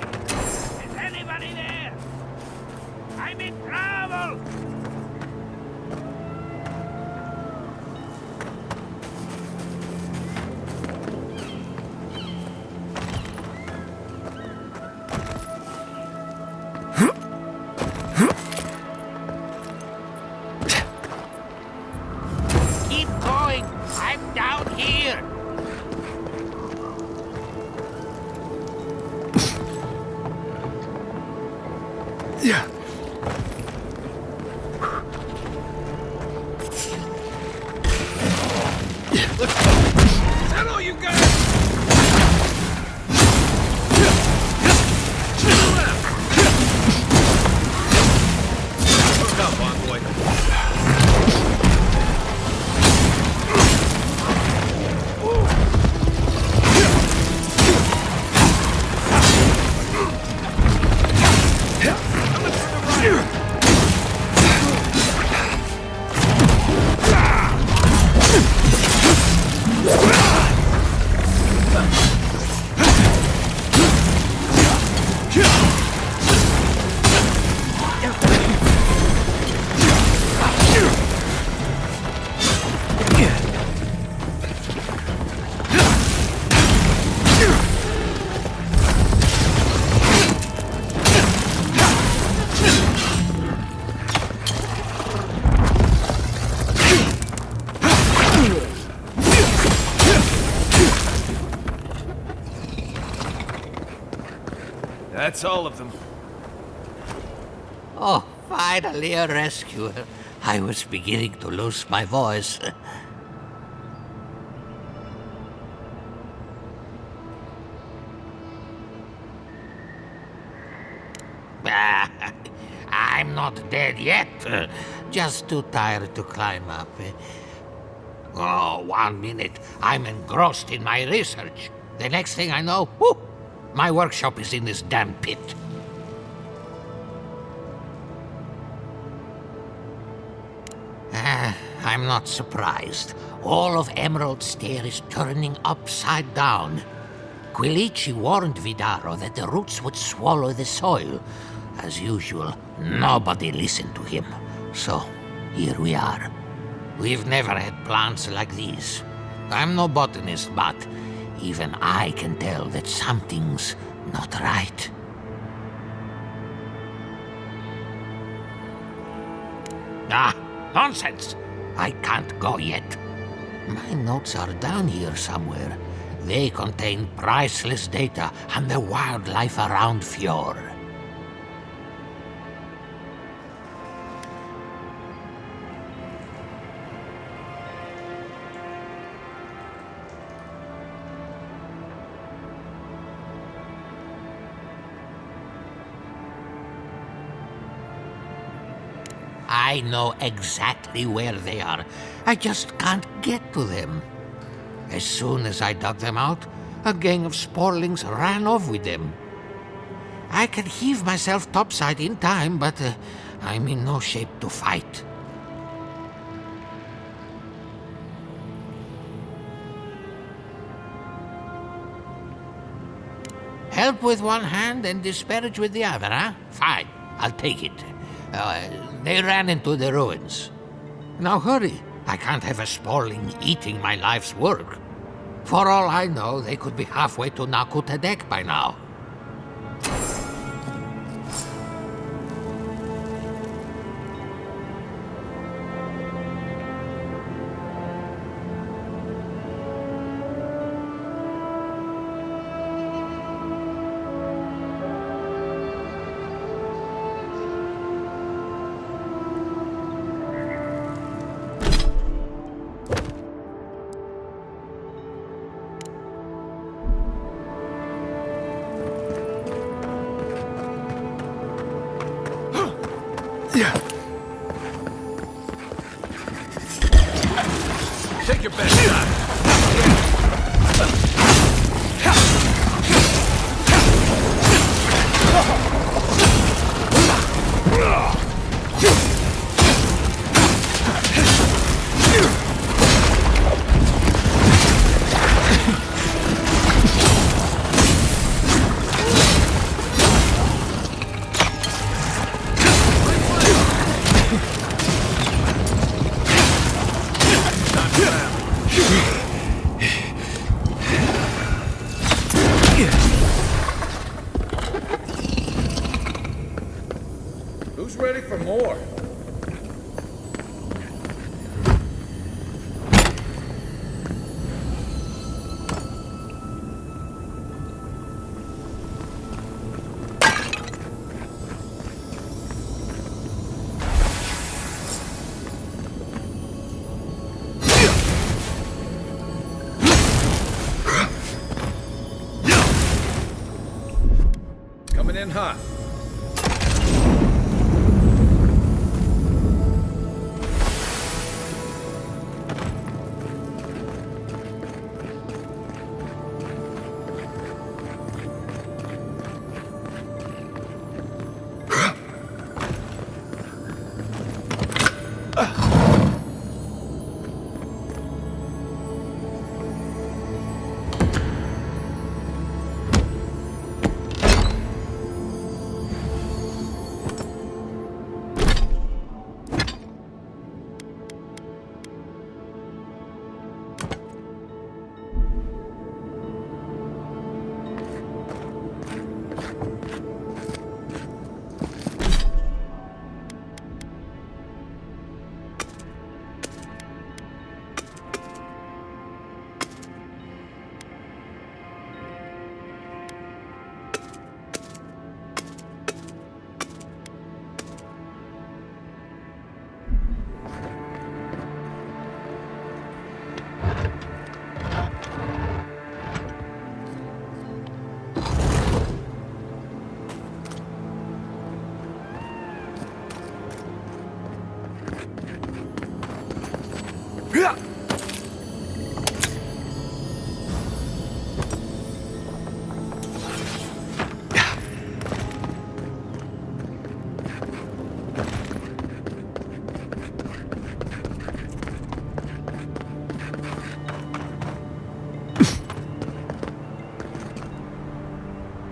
Is anybody there? I'm in trouble! Keep going! I'm down here! Yeah. Let's go! Is that all you got? To the left! Hook up, envoy. That's all of them. Oh, finally a rescuer. I was beginning to lose my voice. I'm not dead yet. Just too tired to climb up. Oh, 1 minute. I'm engrossed in my research. The next thing I know, whoo, my workshop is in this damn pit. I'm not surprised. All of Emerald Stair is turning upside down. Quilici warned Vidaro that the roots would swallow the soil. As usual, nobody listened to him. So, here we are. We've never had plants like these. I'm no botanist, but even I can tell that something's not right. Ah, nonsense! I can't go yet. My notes are down here somewhere. They contain priceless data on the wildlife around Fjord. I know exactly where they are. I just can't get to them. As soon as I dug them out, a gang of sporlings ran off with them. I can heave myself topside in time, but I'm in no shape to fight. Help with one hand and disparage with the other, huh? Fine, I'll take it. They ran into the ruins. Now hurry. I can't have a sporling eating my life's work. For all I know, they could be halfway to Nakutadek by now. Take your best shot. Who's ready for more? Coming in hot.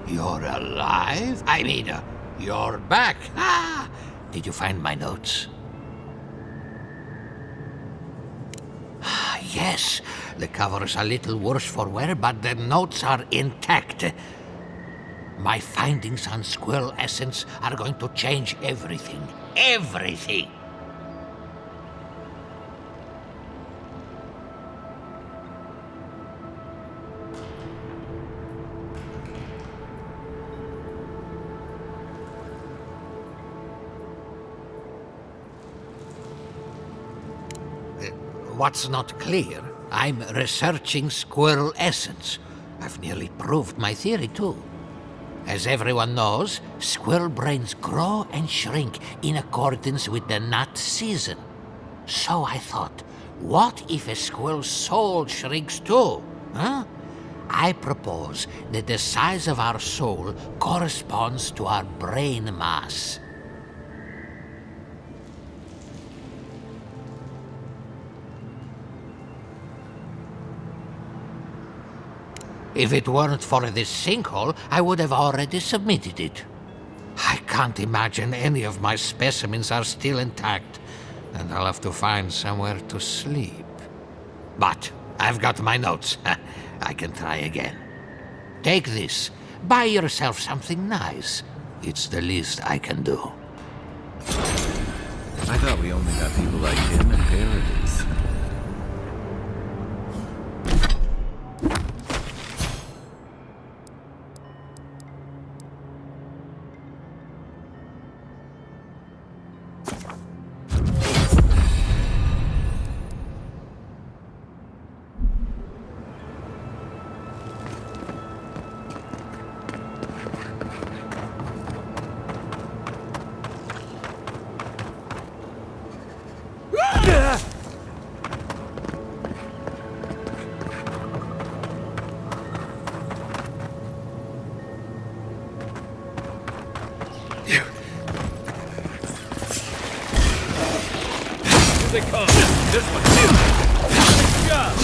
You're alive? I mean, you're back. Ah! Did you find my notes? Ah, yes. The cover's a little worse for wear, but the notes are intact. My findings on squirrel essence are going to change everything. Everything! What's not clear? I'm researching squirrel essence. I've nearly proved my theory, too. As everyone knows, squirrel brains grow and shrink in accordance with the nut season. So I thought, what if a squirrel's soul shrinks too? Huh? I propose that the size of our soul corresponds to our brain mass. If it weren't for this sinkhole, I would have already submitted it. I can't imagine any of my specimens are still intact, and I'll have to find somewhere to sleep. But I've got my notes. I can try again. Take this. Buy yourself something nice. It's the least I can do. I thought we only got people like him in Paradise. They come. This one. Good job.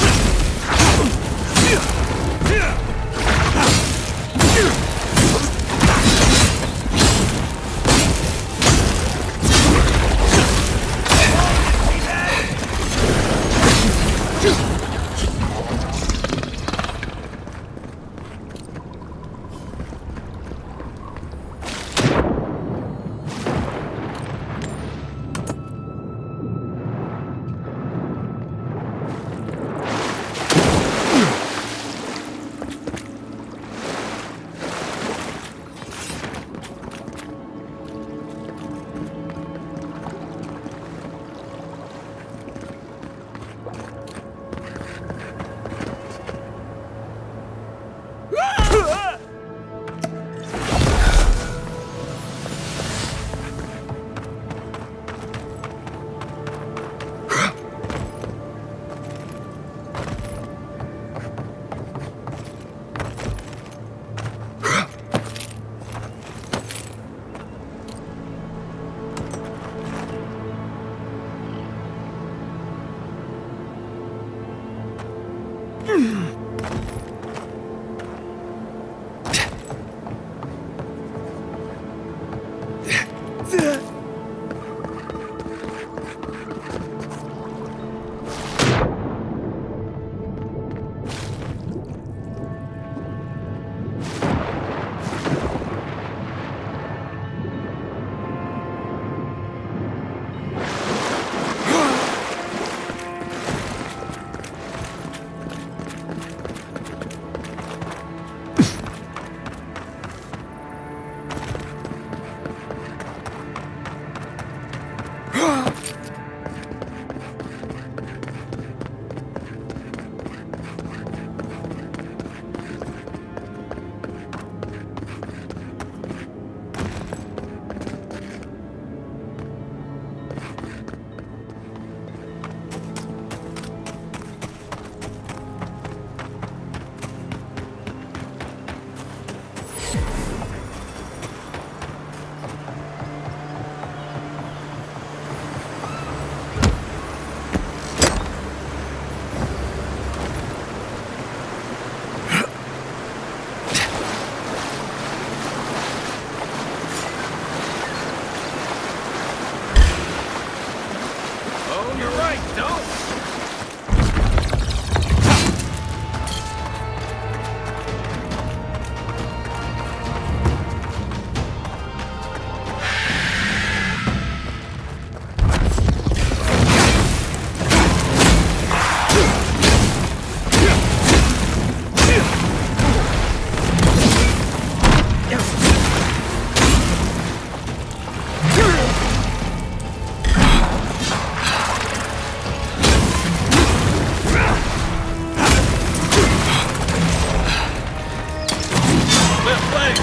Left flank!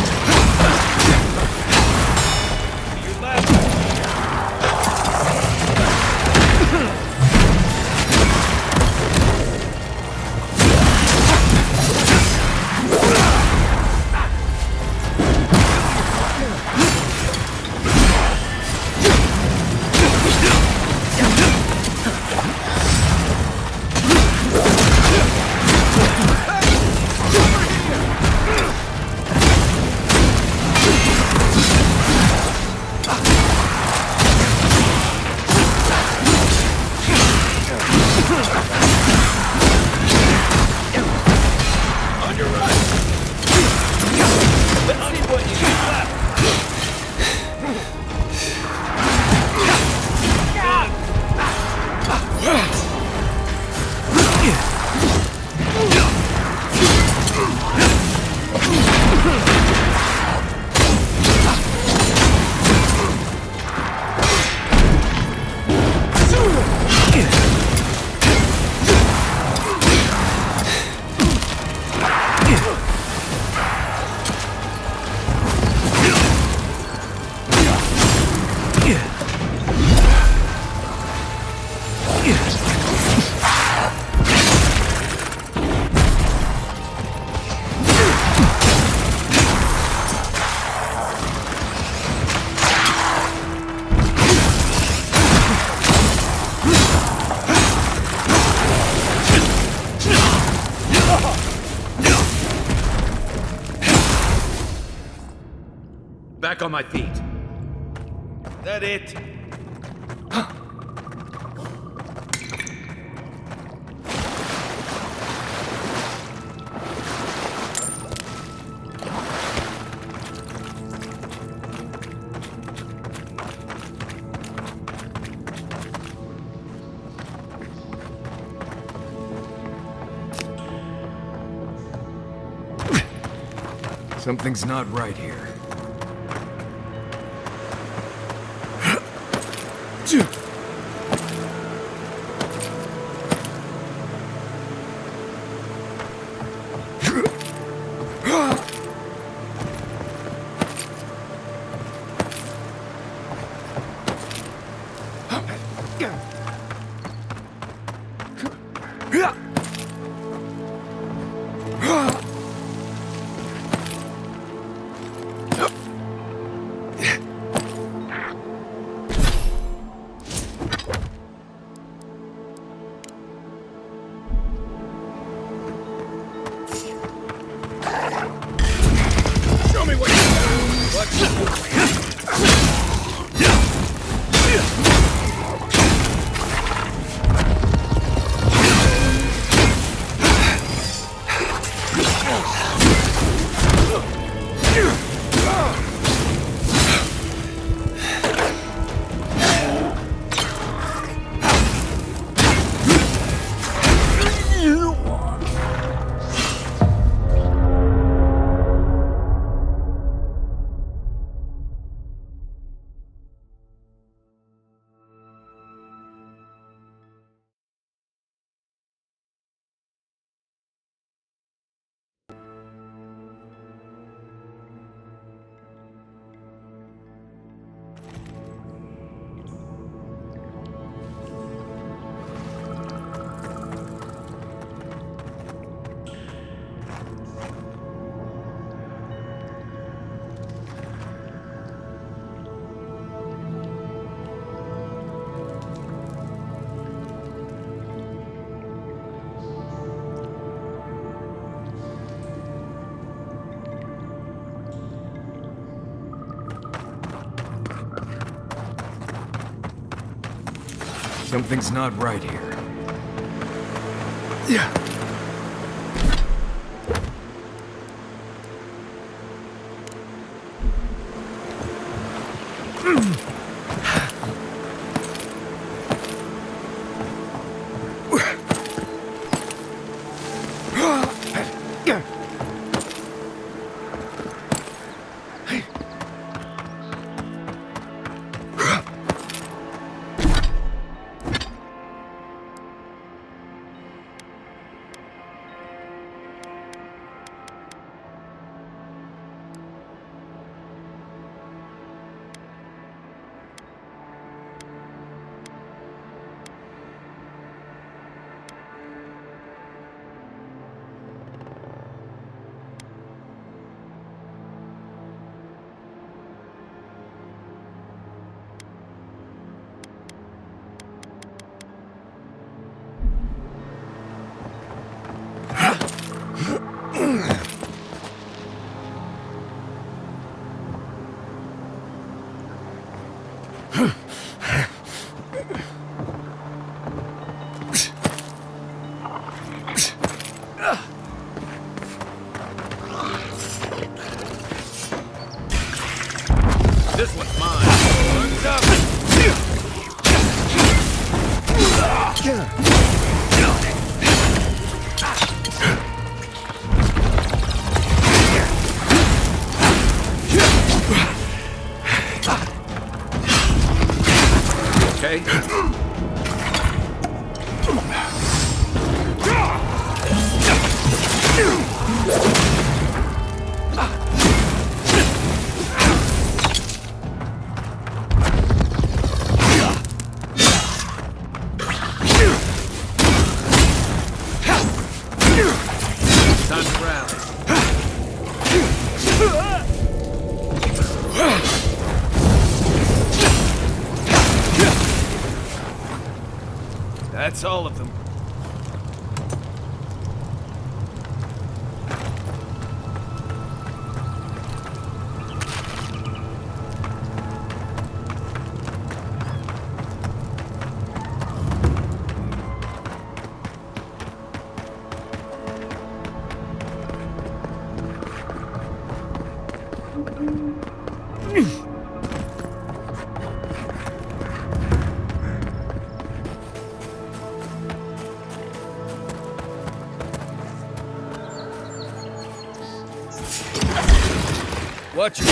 To your left! Back on my feet. That it? Something's not right here. Show me what you got! Watch Something's not right here. Yeah. This one's mine. Arms up. Okay. Time to rally. That's all of them. Watch your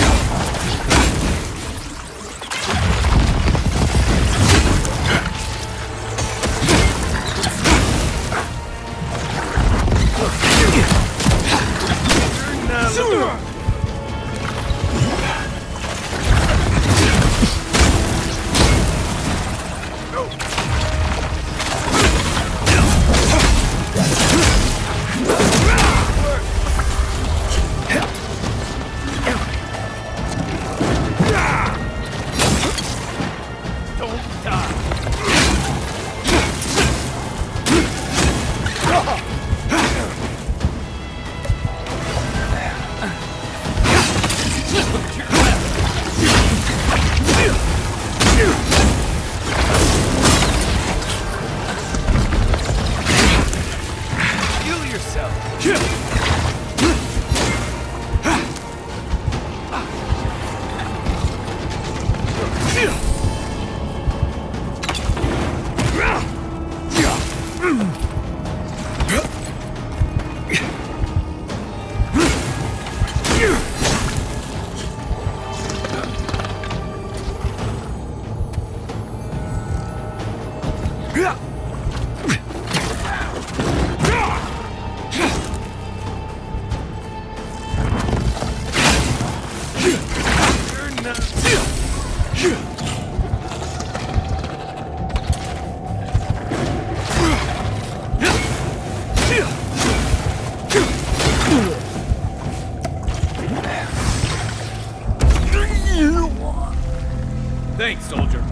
Thanks, soldier.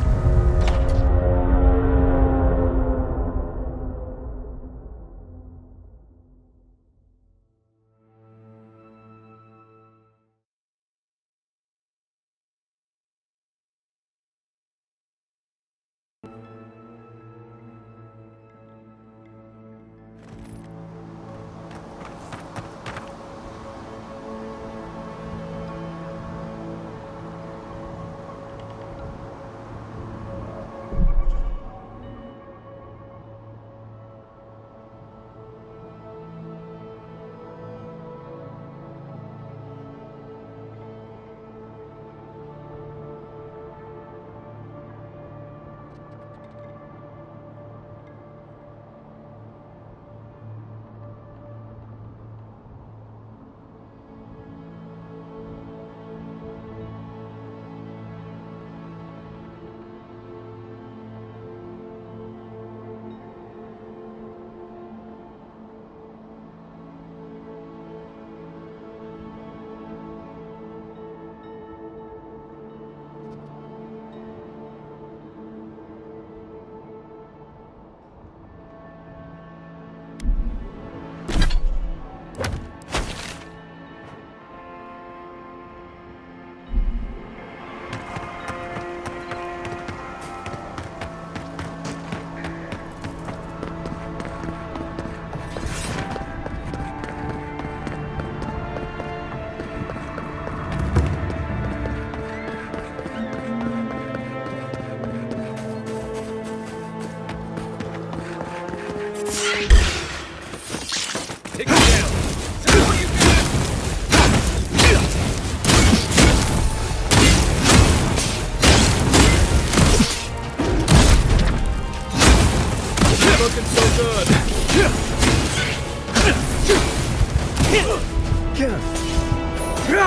Coming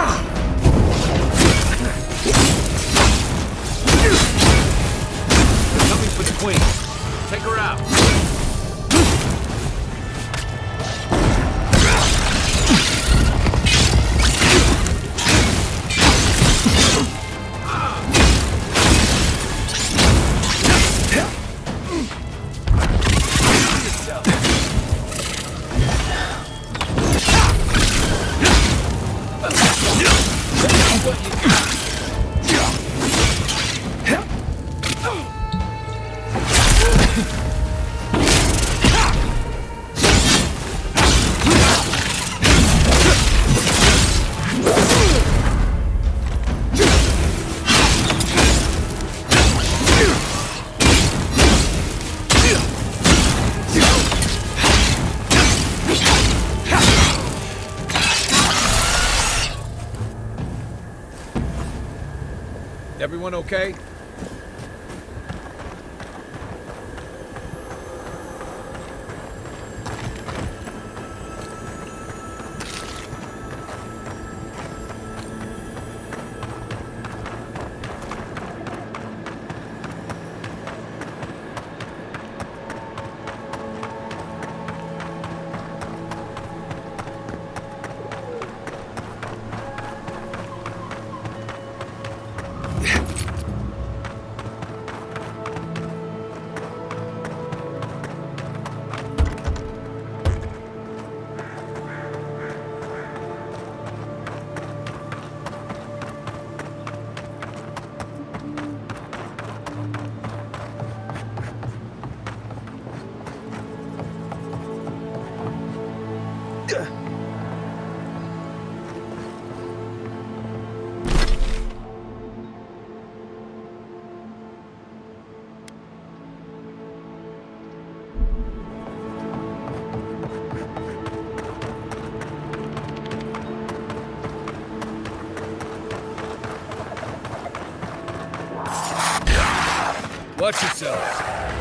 for the queen. Take her out. Everyone okay? Watch yourselves.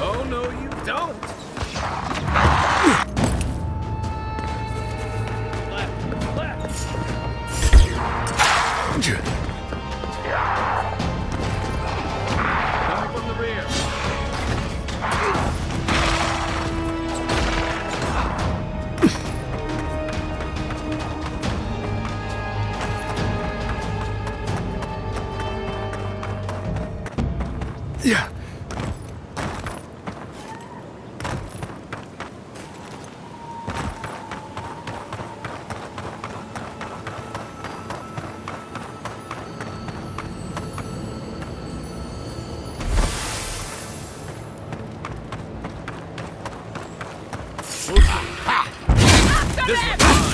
Oh, no, you don't. Coming from the rear. Yeah. This one's mine.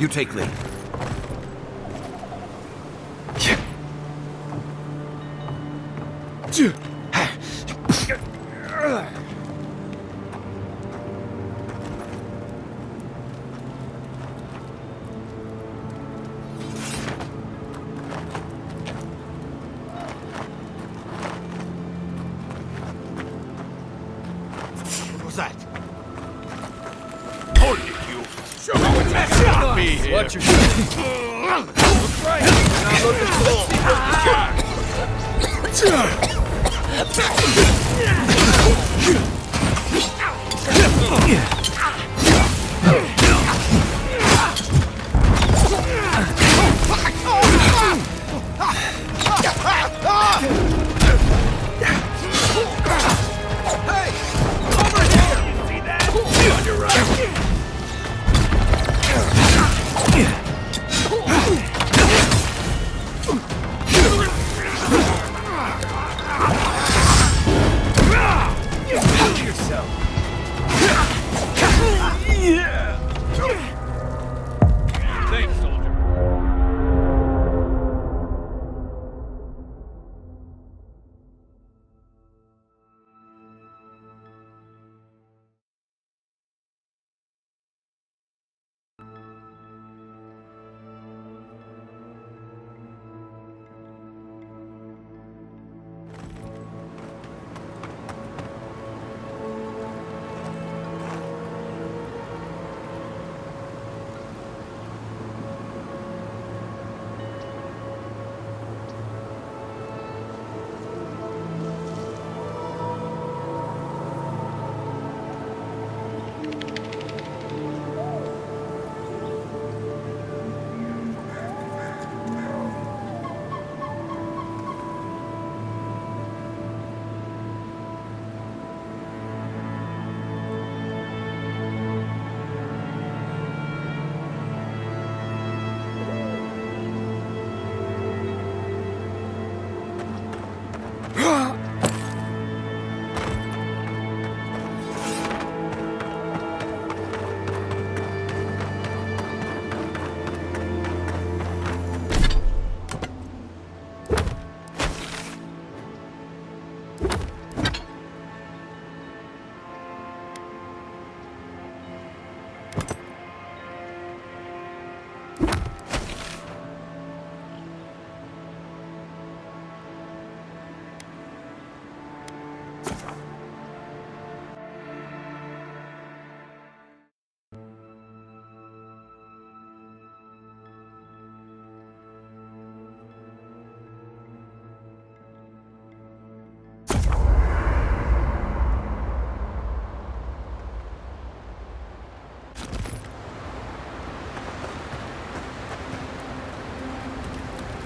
You take lead. What was that? Hold it, you! Show me what's happening! Be here! Watch your shit. Look right! Not looking for the secret. Thanks, soldier.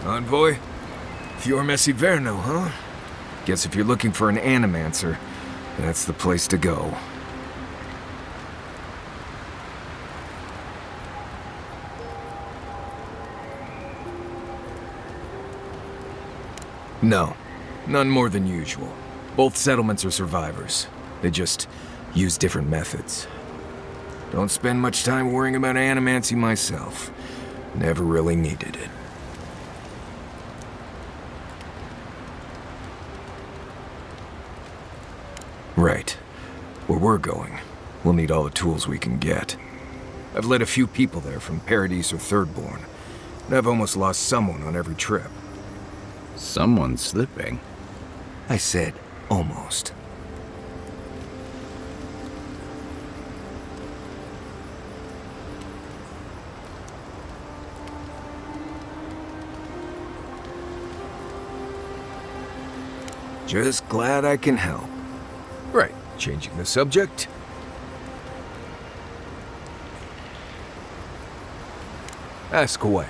Envoy? Fior Messiverno, huh? Guess if you're looking for an animancer, that's the place to go. No, none more than usual. Both settlements are survivors. They just use different methods. Don't spend much time worrying about animancy myself. Never really needed it. Right. Where we're going, we'll need all the tools we can get. I've led a few people there from Paradise or Thirdborn, and I've almost lost someone on every trip. Someone's slipping. I said almost. Just glad I can help. Right, changing the subject. Ask away.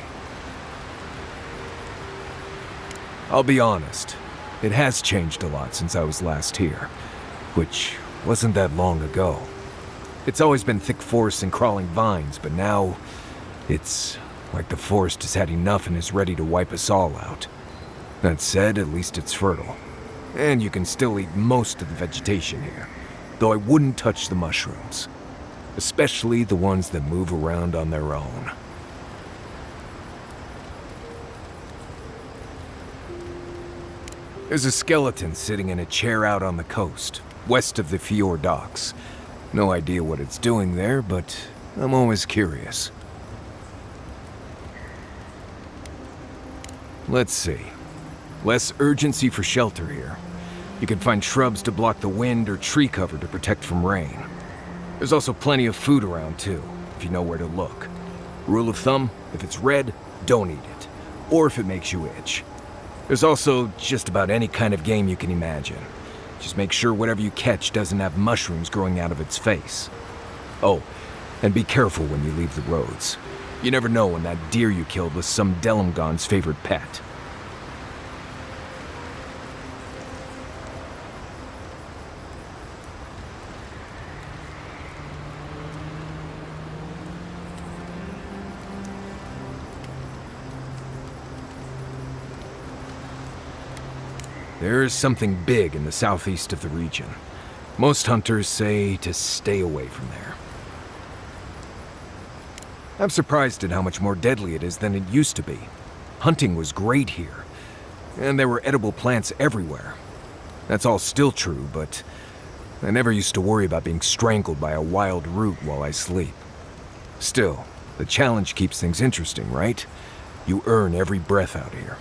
I'll be honest, it has changed a lot since I was last here, which wasn't that long ago. It's always been thick forests and crawling vines, but now it's like the forest has had enough and is ready to wipe us all out. That said, at least it's fertile. And you can still eat most of the vegetation here, though I wouldn't touch the mushrooms. especially the ones that move around on their own. There's a skeleton sitting in a chair out on the coast, west of the Fjord docks. No idea what it's doing there, but I'm always curious. Let's see. Less urgency for shelter here. You can find shrubs to block the wind or tree cover to protect from rain. There's also plenty of food around too, if you know where to look. Rule of thumb, if it's red, don't eat it. Or if it makes you itch. There's also just about any kind of game you can imagine. Just make sure whatever you catch doesn't have mushrooms growing out of its face. Oh, and be careful when you leave the roads. You never know when that deer you killed was some Delumgon's favorite pet. There is something big in the southeast of the region. Most hunters say to stay away from there. I'm surprised at how much more deadly it is than it used to be. Hunting was great here, and there were edible plants everywhere. That's all still true, but I never used to worry about being strangled by a wild root while I sleep. Still, the challenge keeps things interesting, right? You earn every breath out here.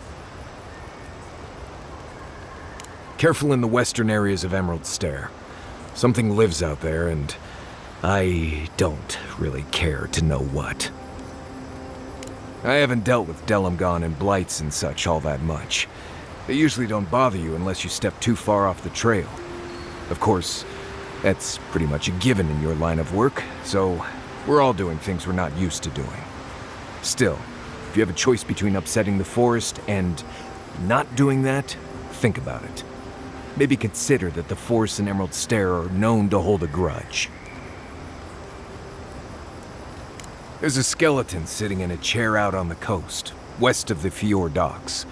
Careful in the western areas of Emerald Stair. Something lives out there, and I don't really care to know what. I haven't dealt with Delumgon and blights and such all that much. They usually don't bother you unless you step too far off the trail. Of course, that's pretty much a given in your line of work, so we're all doing things we're not used to doing. Still, if you have a choice between upsetting the forest and not doing that, think about it. Maybe consider that the forest in Emerald Stair are known to hold a grudge. There's a skeleton sitting in a chair out on the coast, west of the Fjord docks.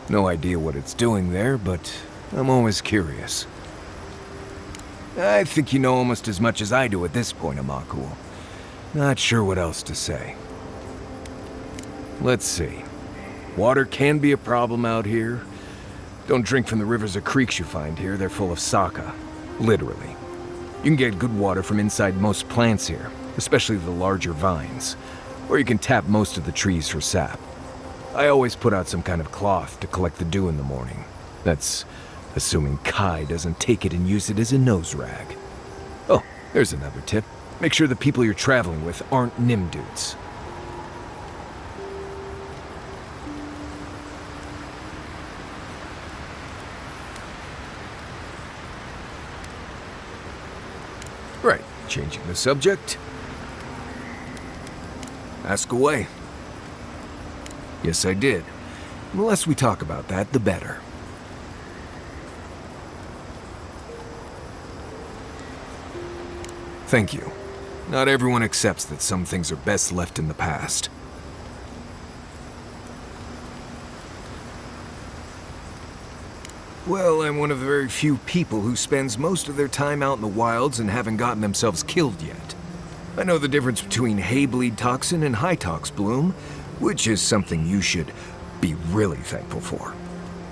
No idea what it's doing there, but I'm always curious. I think you know almost as much as I do at this point, Amakul. Not sure what else to say. Let's see. Water can be a problem out here. Don't drink from the rivers or creeks you find here, they're full of saka. Literally. You can get good water from inside most plants here, especially the larger vines. Or you can tap most of the trees for sap. I always put out some kind of cloth to collect the dew in the morning. That's assuming Kai doesn't take it and use it as a nose rag. Oh, there's another tip. Make sure the people you're traveling with aren't Nimdudes. Right, changing the subject. Ask away. Yes, I did. The less we talk about that, the better. Thank you. Not everyone accepts that some things are best left in the past. Well, I'm one of the very few people who spends most of their time out in the wilds and haven't gotten themselves killed yet. I know the difference between hay-bleed toxin and high-tox bloom, which is something you should be really thankful for.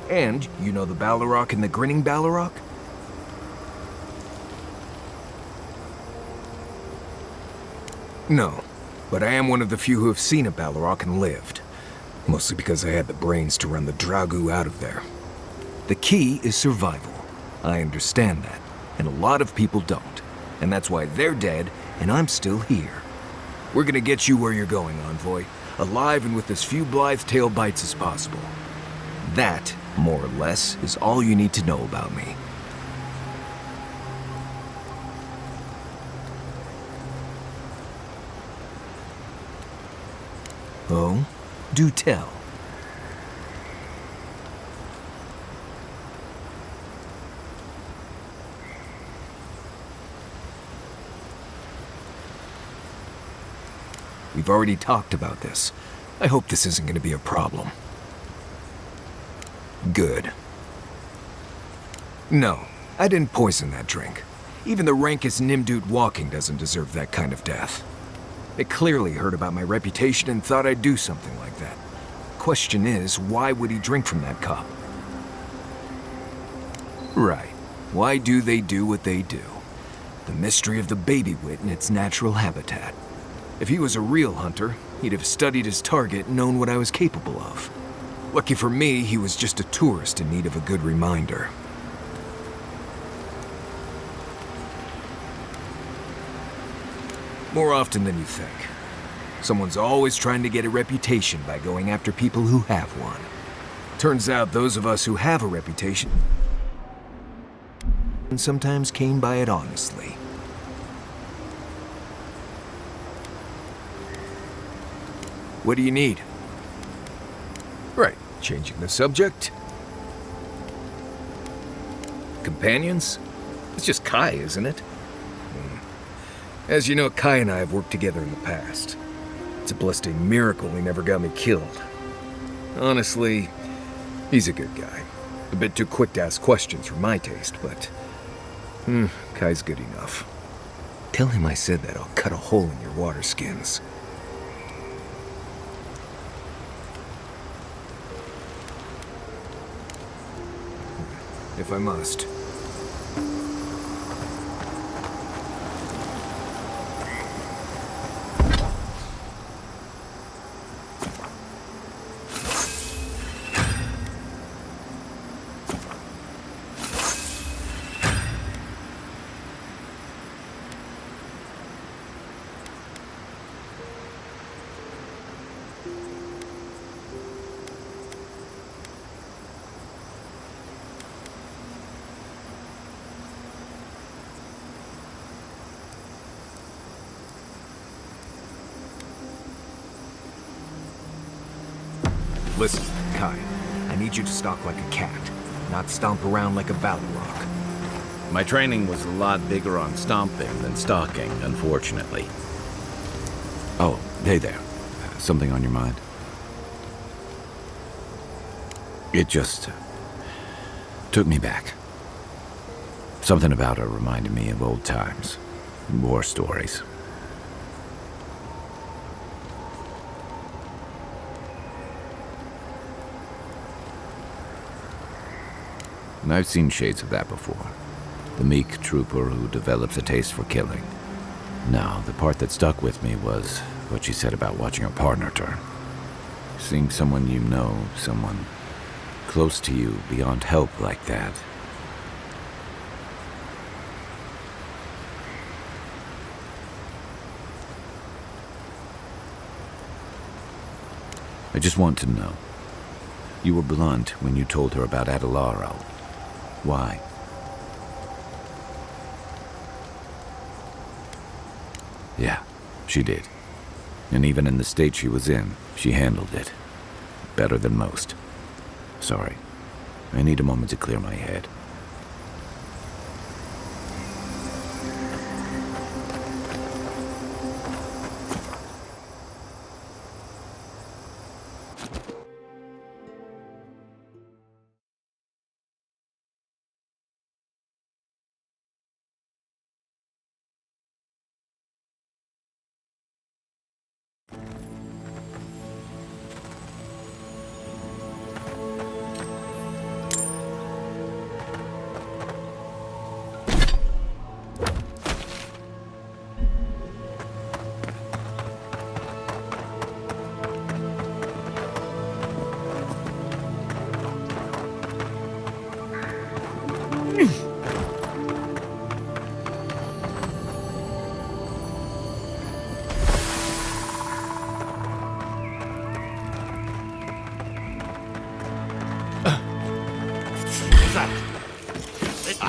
And you know the Ballarok and the Grinning Ballarok? No, but I am one of the few who have seen a Ballarok and lived. Mostly because I had the brains to run the Dragu out of there. The key is survival. I understand that, and a lot of people don't. And that's why they're dead, and I'm still here. We're gonna get you where you're going, Envoy. Alive and with as few blithe tail bites as possible. That, more or less, is all you need to know about me. Oh? Do tell. We've already talked about this. I hope this isn't going to be a problem. Good. No, I didn't poison that drink. Even the rankest Nimdude walking doesn't deserve that kind of death. They clearly heard about my reputation and thought I'd do something like that. Question is, why would he drink from that cup? Right. Why do they do what they do? The mystery of the baby wit in its natural habitat. If he was a real hunter, he'd have studied his target and known what I was capable of. Lucky for me, he was just a tourist in need of a good reminder. More often than you think. Someone's always trying to get a reputation by going after people who have one. Turns out those of us who have a reputation sometimes came by it honestly. What do you need? Right, changing the subject. Companions? It's just Kai, isn't it? As you know, Kai and I have worked together in the past. It's a blessed miracle he never got me killed. Honestly, he's a good guy. A bit too quick to ask questions for my taste, but Kai's good enough. Tell him I said that I'll cut a hole in your water skins. If I must. Listen, Kai, I need you to stalk like a cat, not stomp around like a Balrog. My training was a lot bigger on stomping than stalking, unfortunately. Oh, hey there. Something on your mind? It just took me back. Something about her reminded me of old times, war stories. And I've seen shades of that before. The meek trooper who develops a taste for killing. No, the part that stuck with me was what she said about watching a partner turn. Seeing someone you know, someone close to you, beyond help like that. I just want to know. You were blunt when you told her about Adelaro. Why? Yeah, she did. And even in the state she was in, she handled it. Better than most. Sorry. I need a moment to clear my head.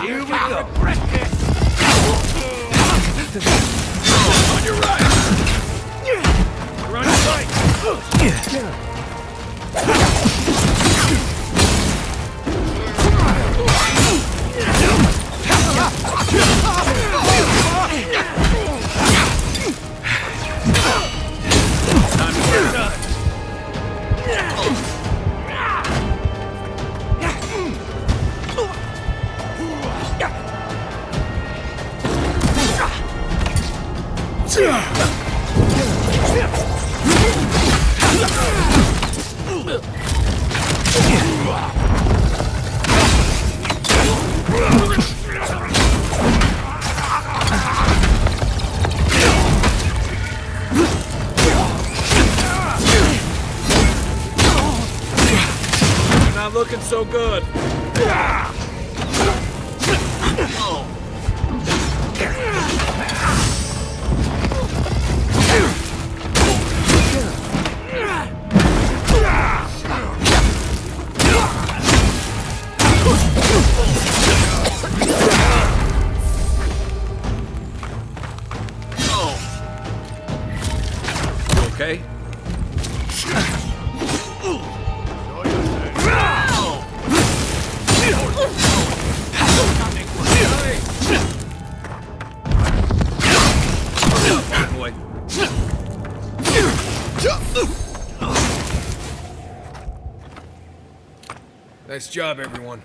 Here we go. On your right. You're on your right. so good. Okay? Boy. Nice job, everyone.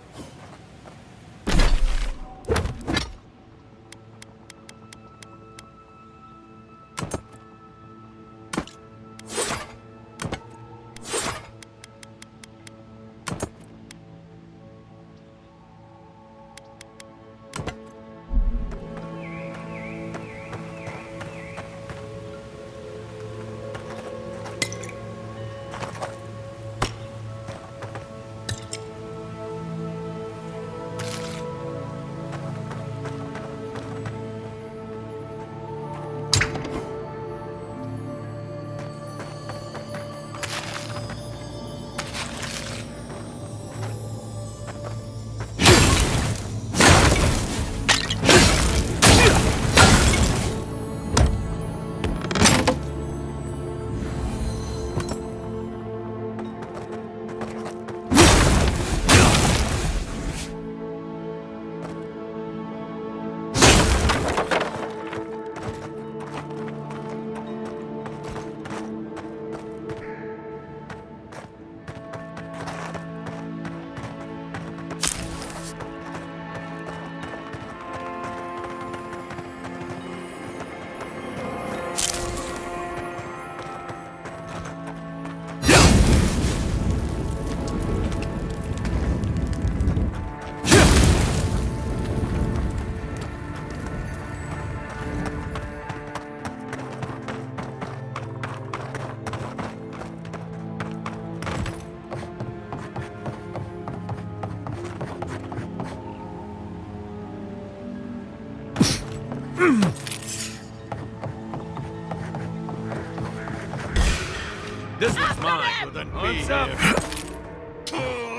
This one's mine. What's up?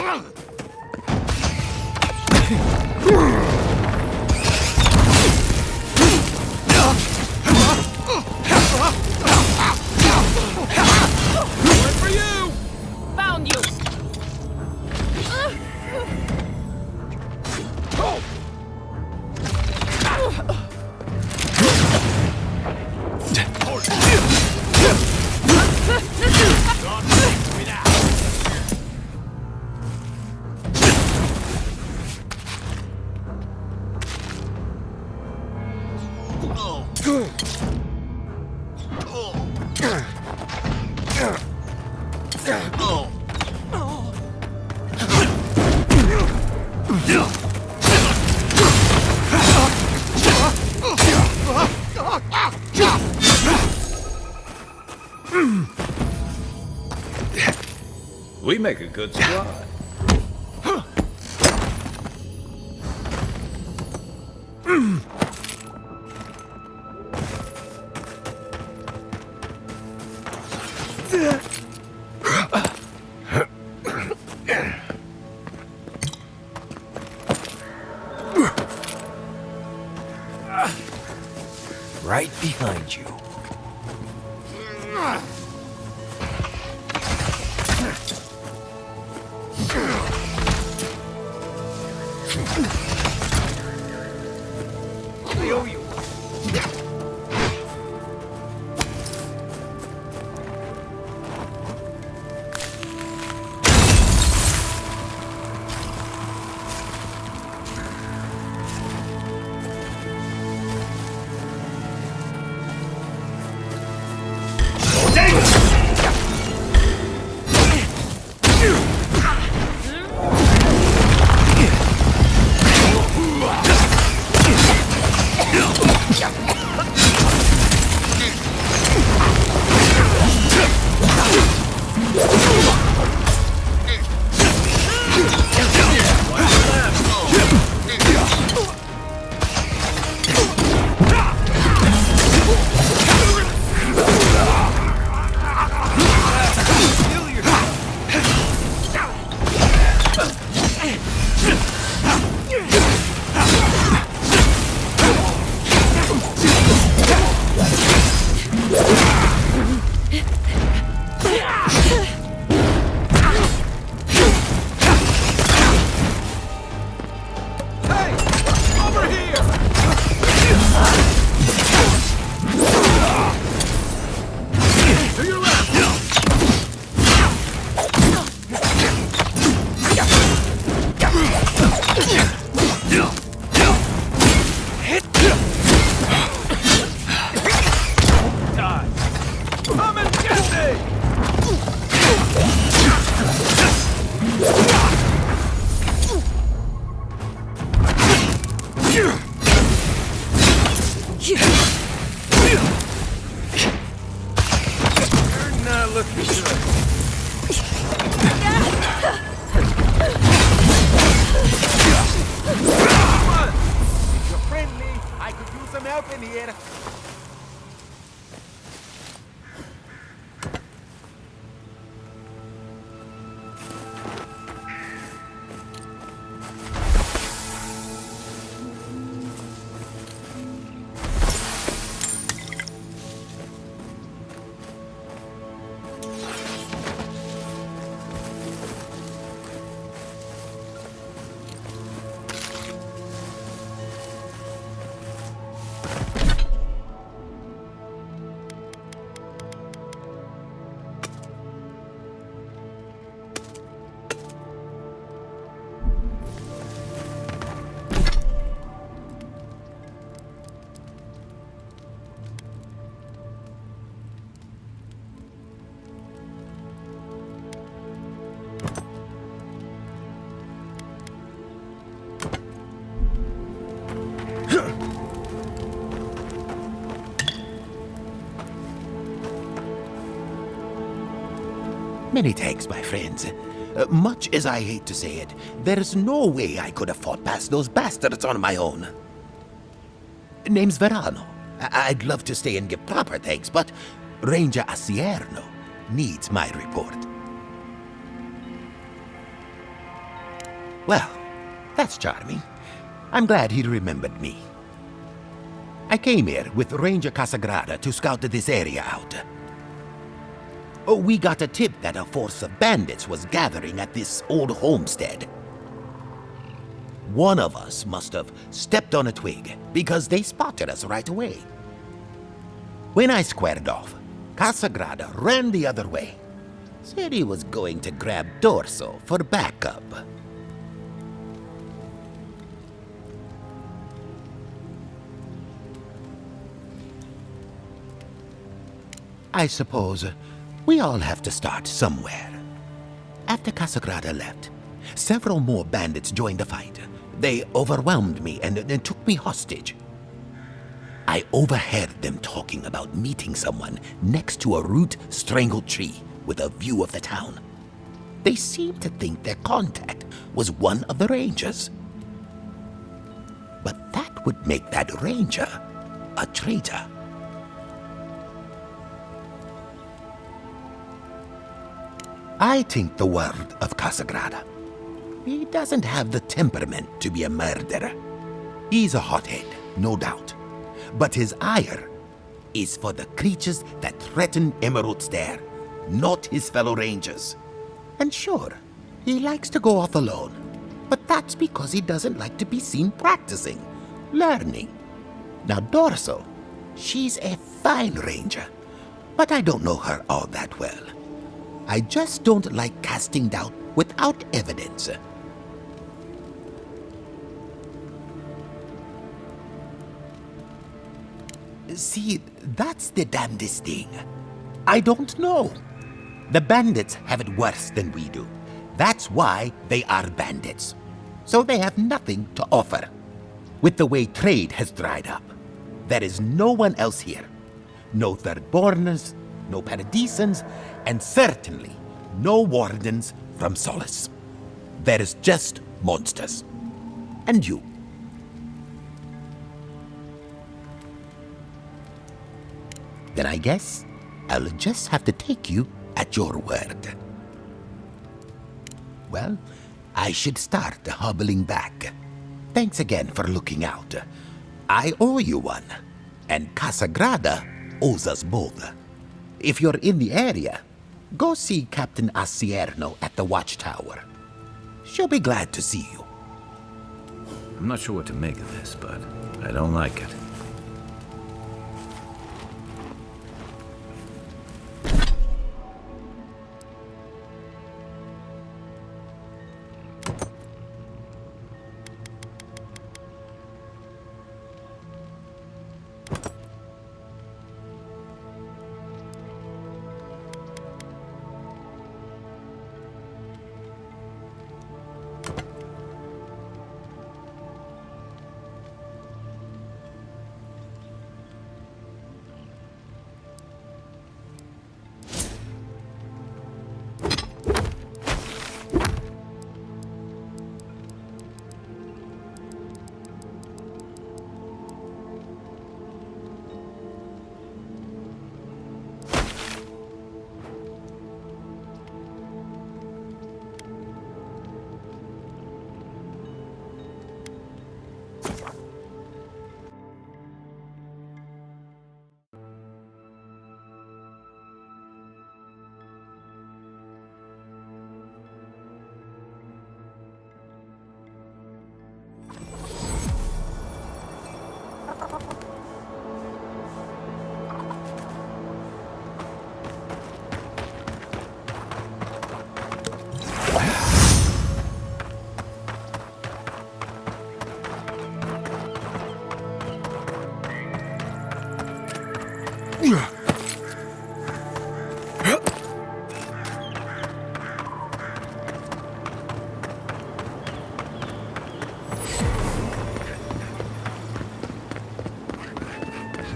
One for you! Found you! We make a good squad. Right behind you. here. Many thanks, my friends. Much as I hate to say it, there's no way I could have fought past those bastards on my own. Name's Verano. I'd love to stay and give proper thanks, but Ranger Asierno needs my report. Well, that's charming. I'm glad he remembered me. I came here with Ranger Casagrada to scout this area out. Oh, we got a tip that a force of bandits was gathering at this old homestead. One of us must have stepped on a twig because they spotted us right away. When I squared off, Casagrada ran the other way. Said he was going to grab Dorso for backup. I suppose we all have to start somewhere. After Casagrada left, several more bandits joined the fight. They overwhelmed me and took me hostage. I overheard them talking about meeting someone next to a root-strangled tree with a view of the town. They seemed to think their contact was one of the rangers. But that would make that ranger a traitor. I think the word of Casagrada. He doesn't have the temperament to be a murderer. He's a hothead, no doubt. But his ire is for the creatures that threaten Emerald Stair, not his fellow rangers. And sure, he likes to go off alone. But that's because he doesn't like to be seen practicing, learning. Now Dorso, she's a fine ranger, but I don't know her all that well. I just don't like casting doubt without evidence. See, that's the damnedest thing. I don't know. The bandits have it worse than we do. That's why they are bandits. So they have nothing to offer. With the way trade has dried up, there is no one else here. No Thirdborners, no Paradisans, and certainly no wardens from Solace. There is just monsters. And you. Then I guess I'll just have to take you at your word. Well, I should start hobbling back. Thanks again for looking out. I owe you one, and Casagrada owes us both. If you're in the area, go see Captain Asierno at the watchtower. She'll be glad to see you. I'm not sure what to make of this, but I don't like it.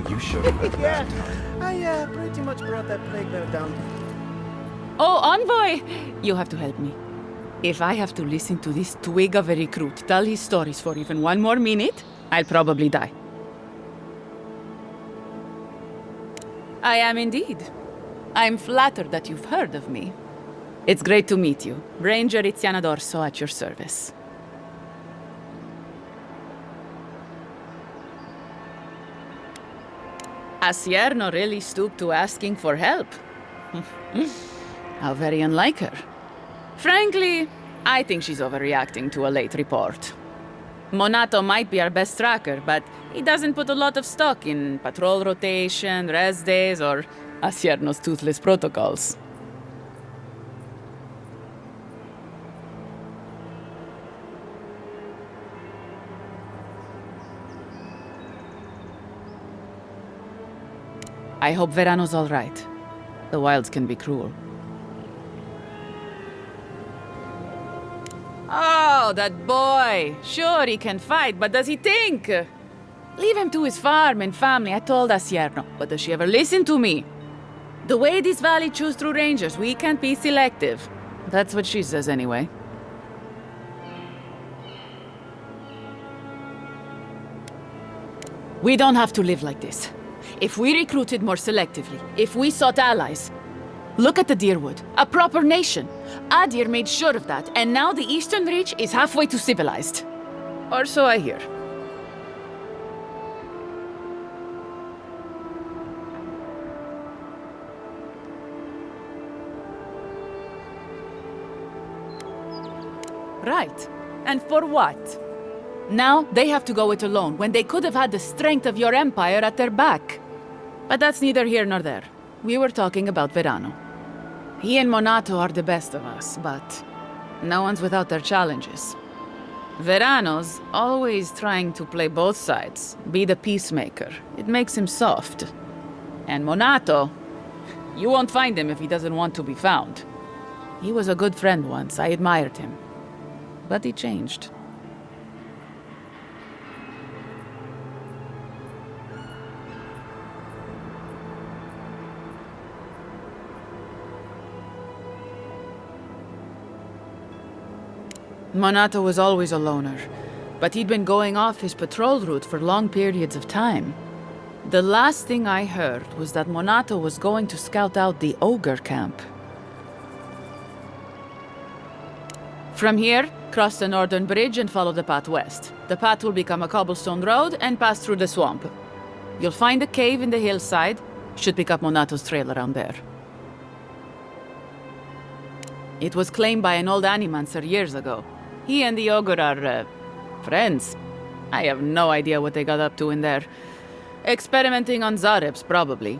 You showed him at Yeah, that. I pretty much brought that plague bear down. Oh, Envoy! You have to help me. If I have to listen to this twig of a recruit tell his stories for even one more minute, I'll probably die. I am indeed. I'm flattered that you've heard of me. It's great to meet you. Ranger Iziana Dorso at your service. Asierno really stooped to asking for help. How very unlike her. Frankly, I think she's overreacting to a late report. Monato might be our best tracker, but he doesn't put a lot of stock in patrol rotation, rest days, or Asierno's toothless protocols. I hope Verano's all right. The wilds can be cruel. Oh, that boy! Sure, he can fight, but does he think? Leave him to his farm and family, I told Asierno. But does she ever listen to me? The way this valley chews through rangers, we can't be selective. That's what she says anyway. We don't have to live like this. If we recruited more selectively, if we sought allies, look at the Deerwood, a proper nation. Adir made sure of that, and now the Eastern Reach is halfway to civilized. Or so I hear. Right. And for what? Now they have to go it alone, when they could have had the strength of your empire at their back. But that's neither here nor there. We were talking about Verano. He and Monato are the best of us, but no one's without their challenges. Verano's always trying to play both sides, be the peacemaker. It makes him soft. And Monato, you won't find him if he doesn't want to be found. He was a good friend once, I admired him. But he changed. Monato was always a loner, but he'd been going off his patrol route for long periods of time. The last thing I heard was that Monato was going to scout out the ogre camp. From here, cross the northern bridge and follow the path west. The path will become a cobblestone road and pass through the swamp. You'll find a cave in the hillside. Should pick up Monato's trail around there. It was claimed by an old animancer years ago. He and the ogre are, friends. I have no idea what they got up to in there. Experimenting on Zarebs, probably.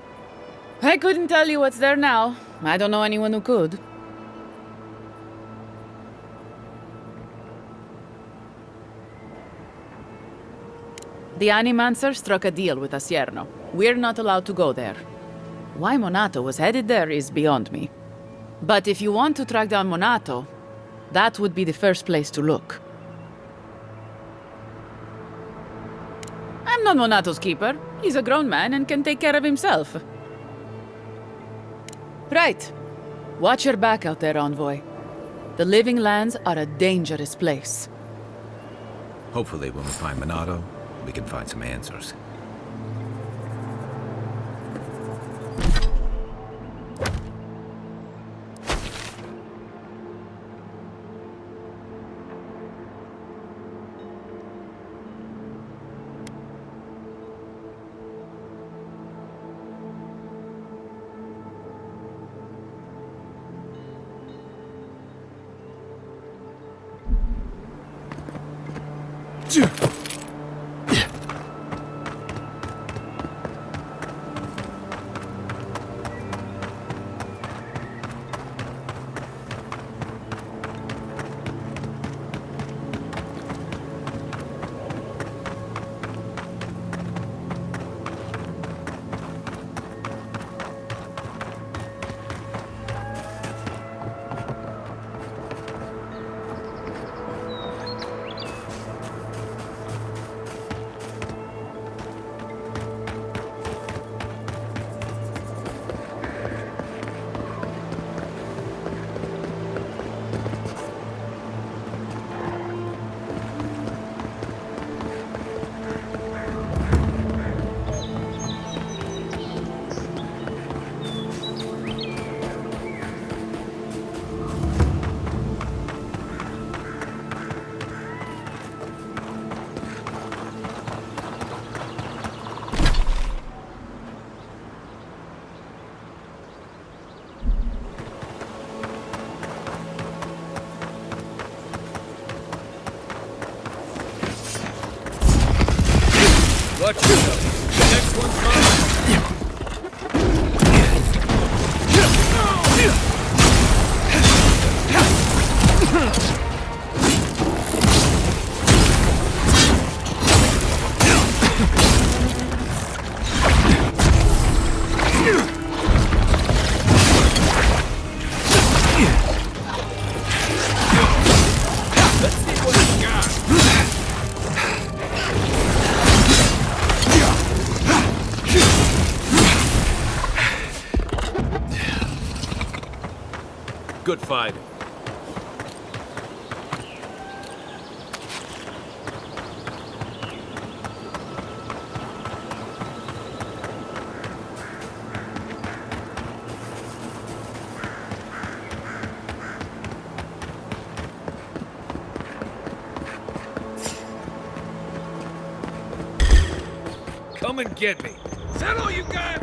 I couldn't tell you what's there now. I don't know anyone who could. The Animancer struck a deal with Asierno. We're not allowed to go there. Why Monato was headed there is beyond me. But if you want to track down Monato, that would be the first place to look. I'm not Monato's keeper. He's a grown man and can take care of himself. Right. Watch your back out there, Envoy. The Living Lands are a dangerous place. Hopefully when we find Monato, we can find some answers. Watch yourself. The next one's mine. Good fighting. Come and get me. Is that all you got?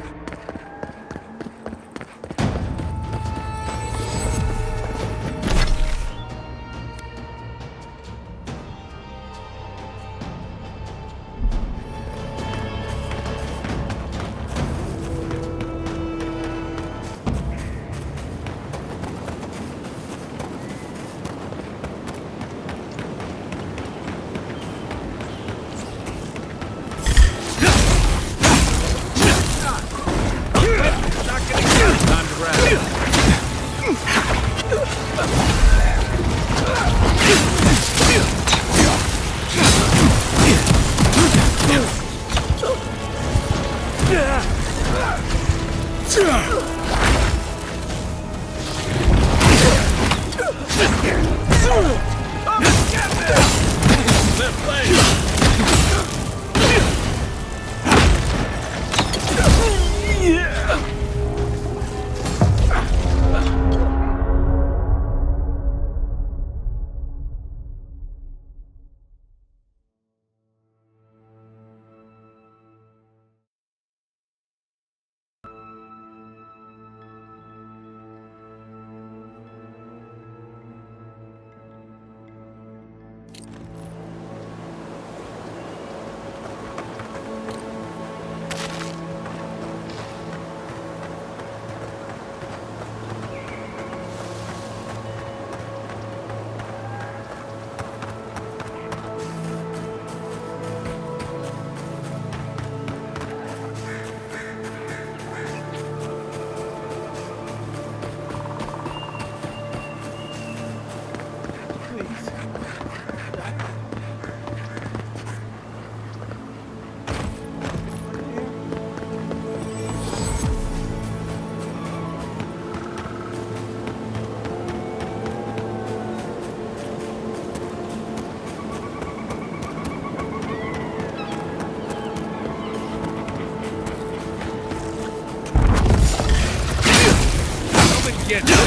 Get done.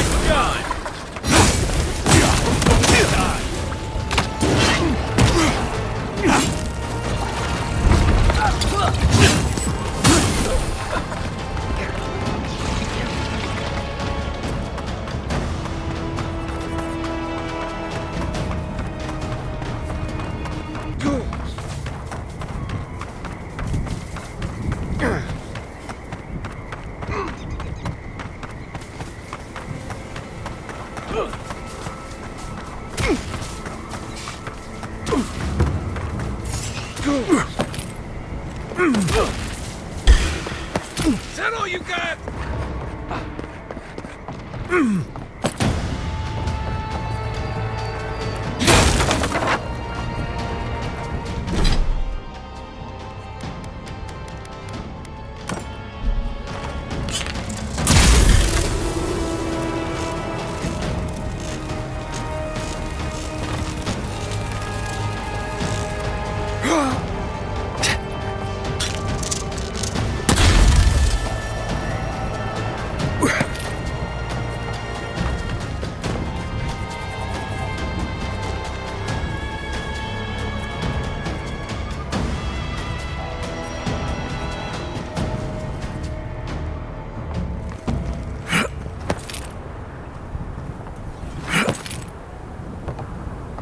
Is that all you got?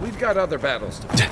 We've got other battles to fight.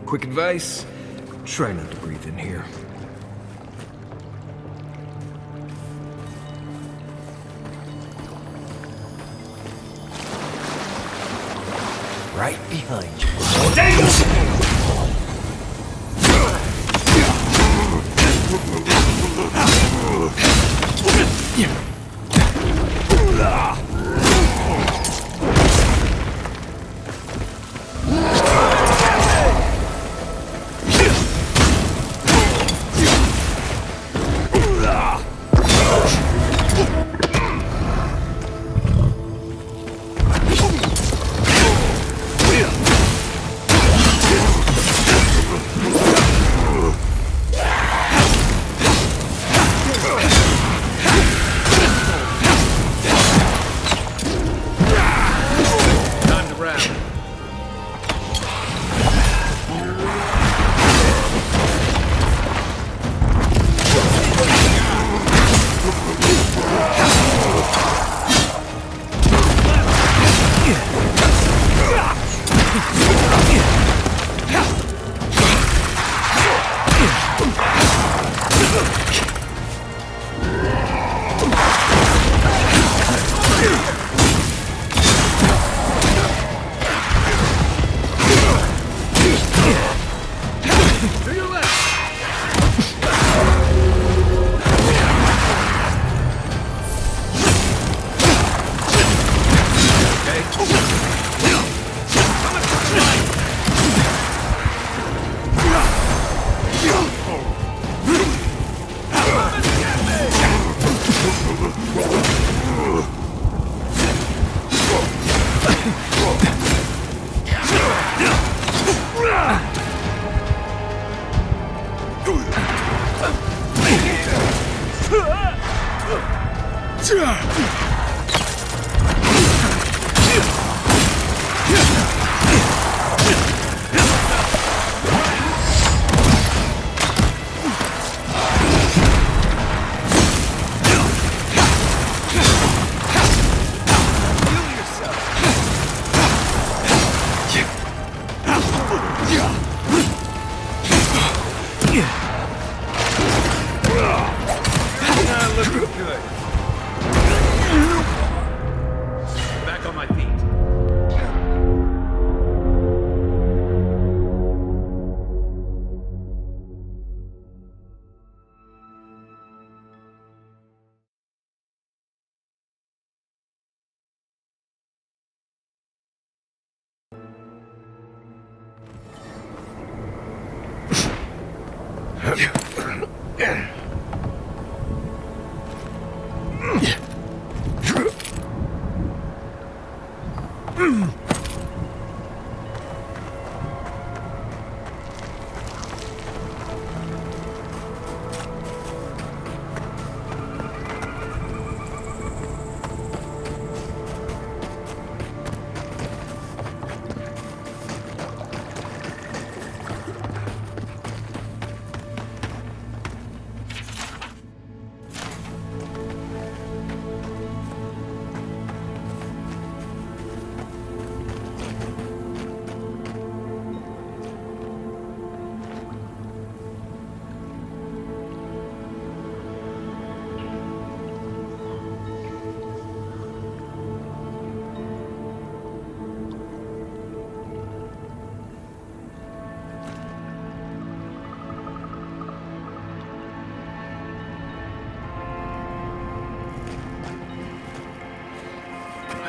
Quick advice, try not to breathe in here. Right behind you. Back on my feet.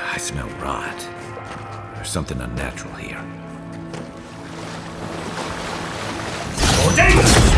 I smell rot. There's something unnatural here. Over here!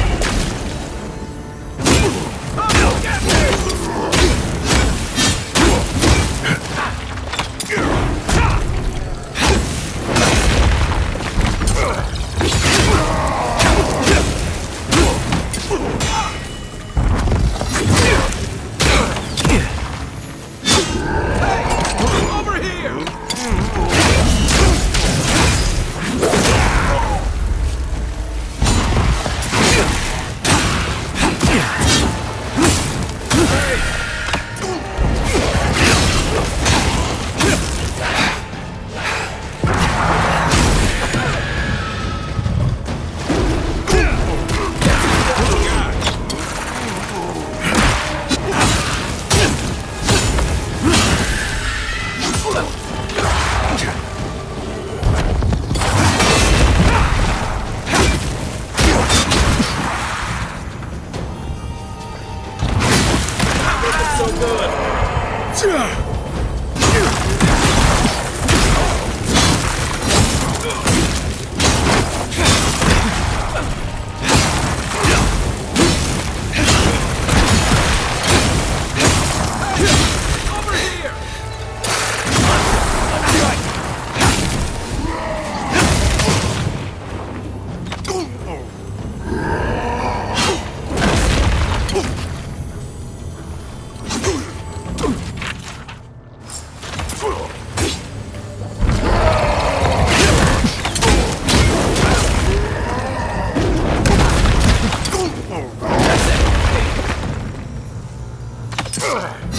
Ugh!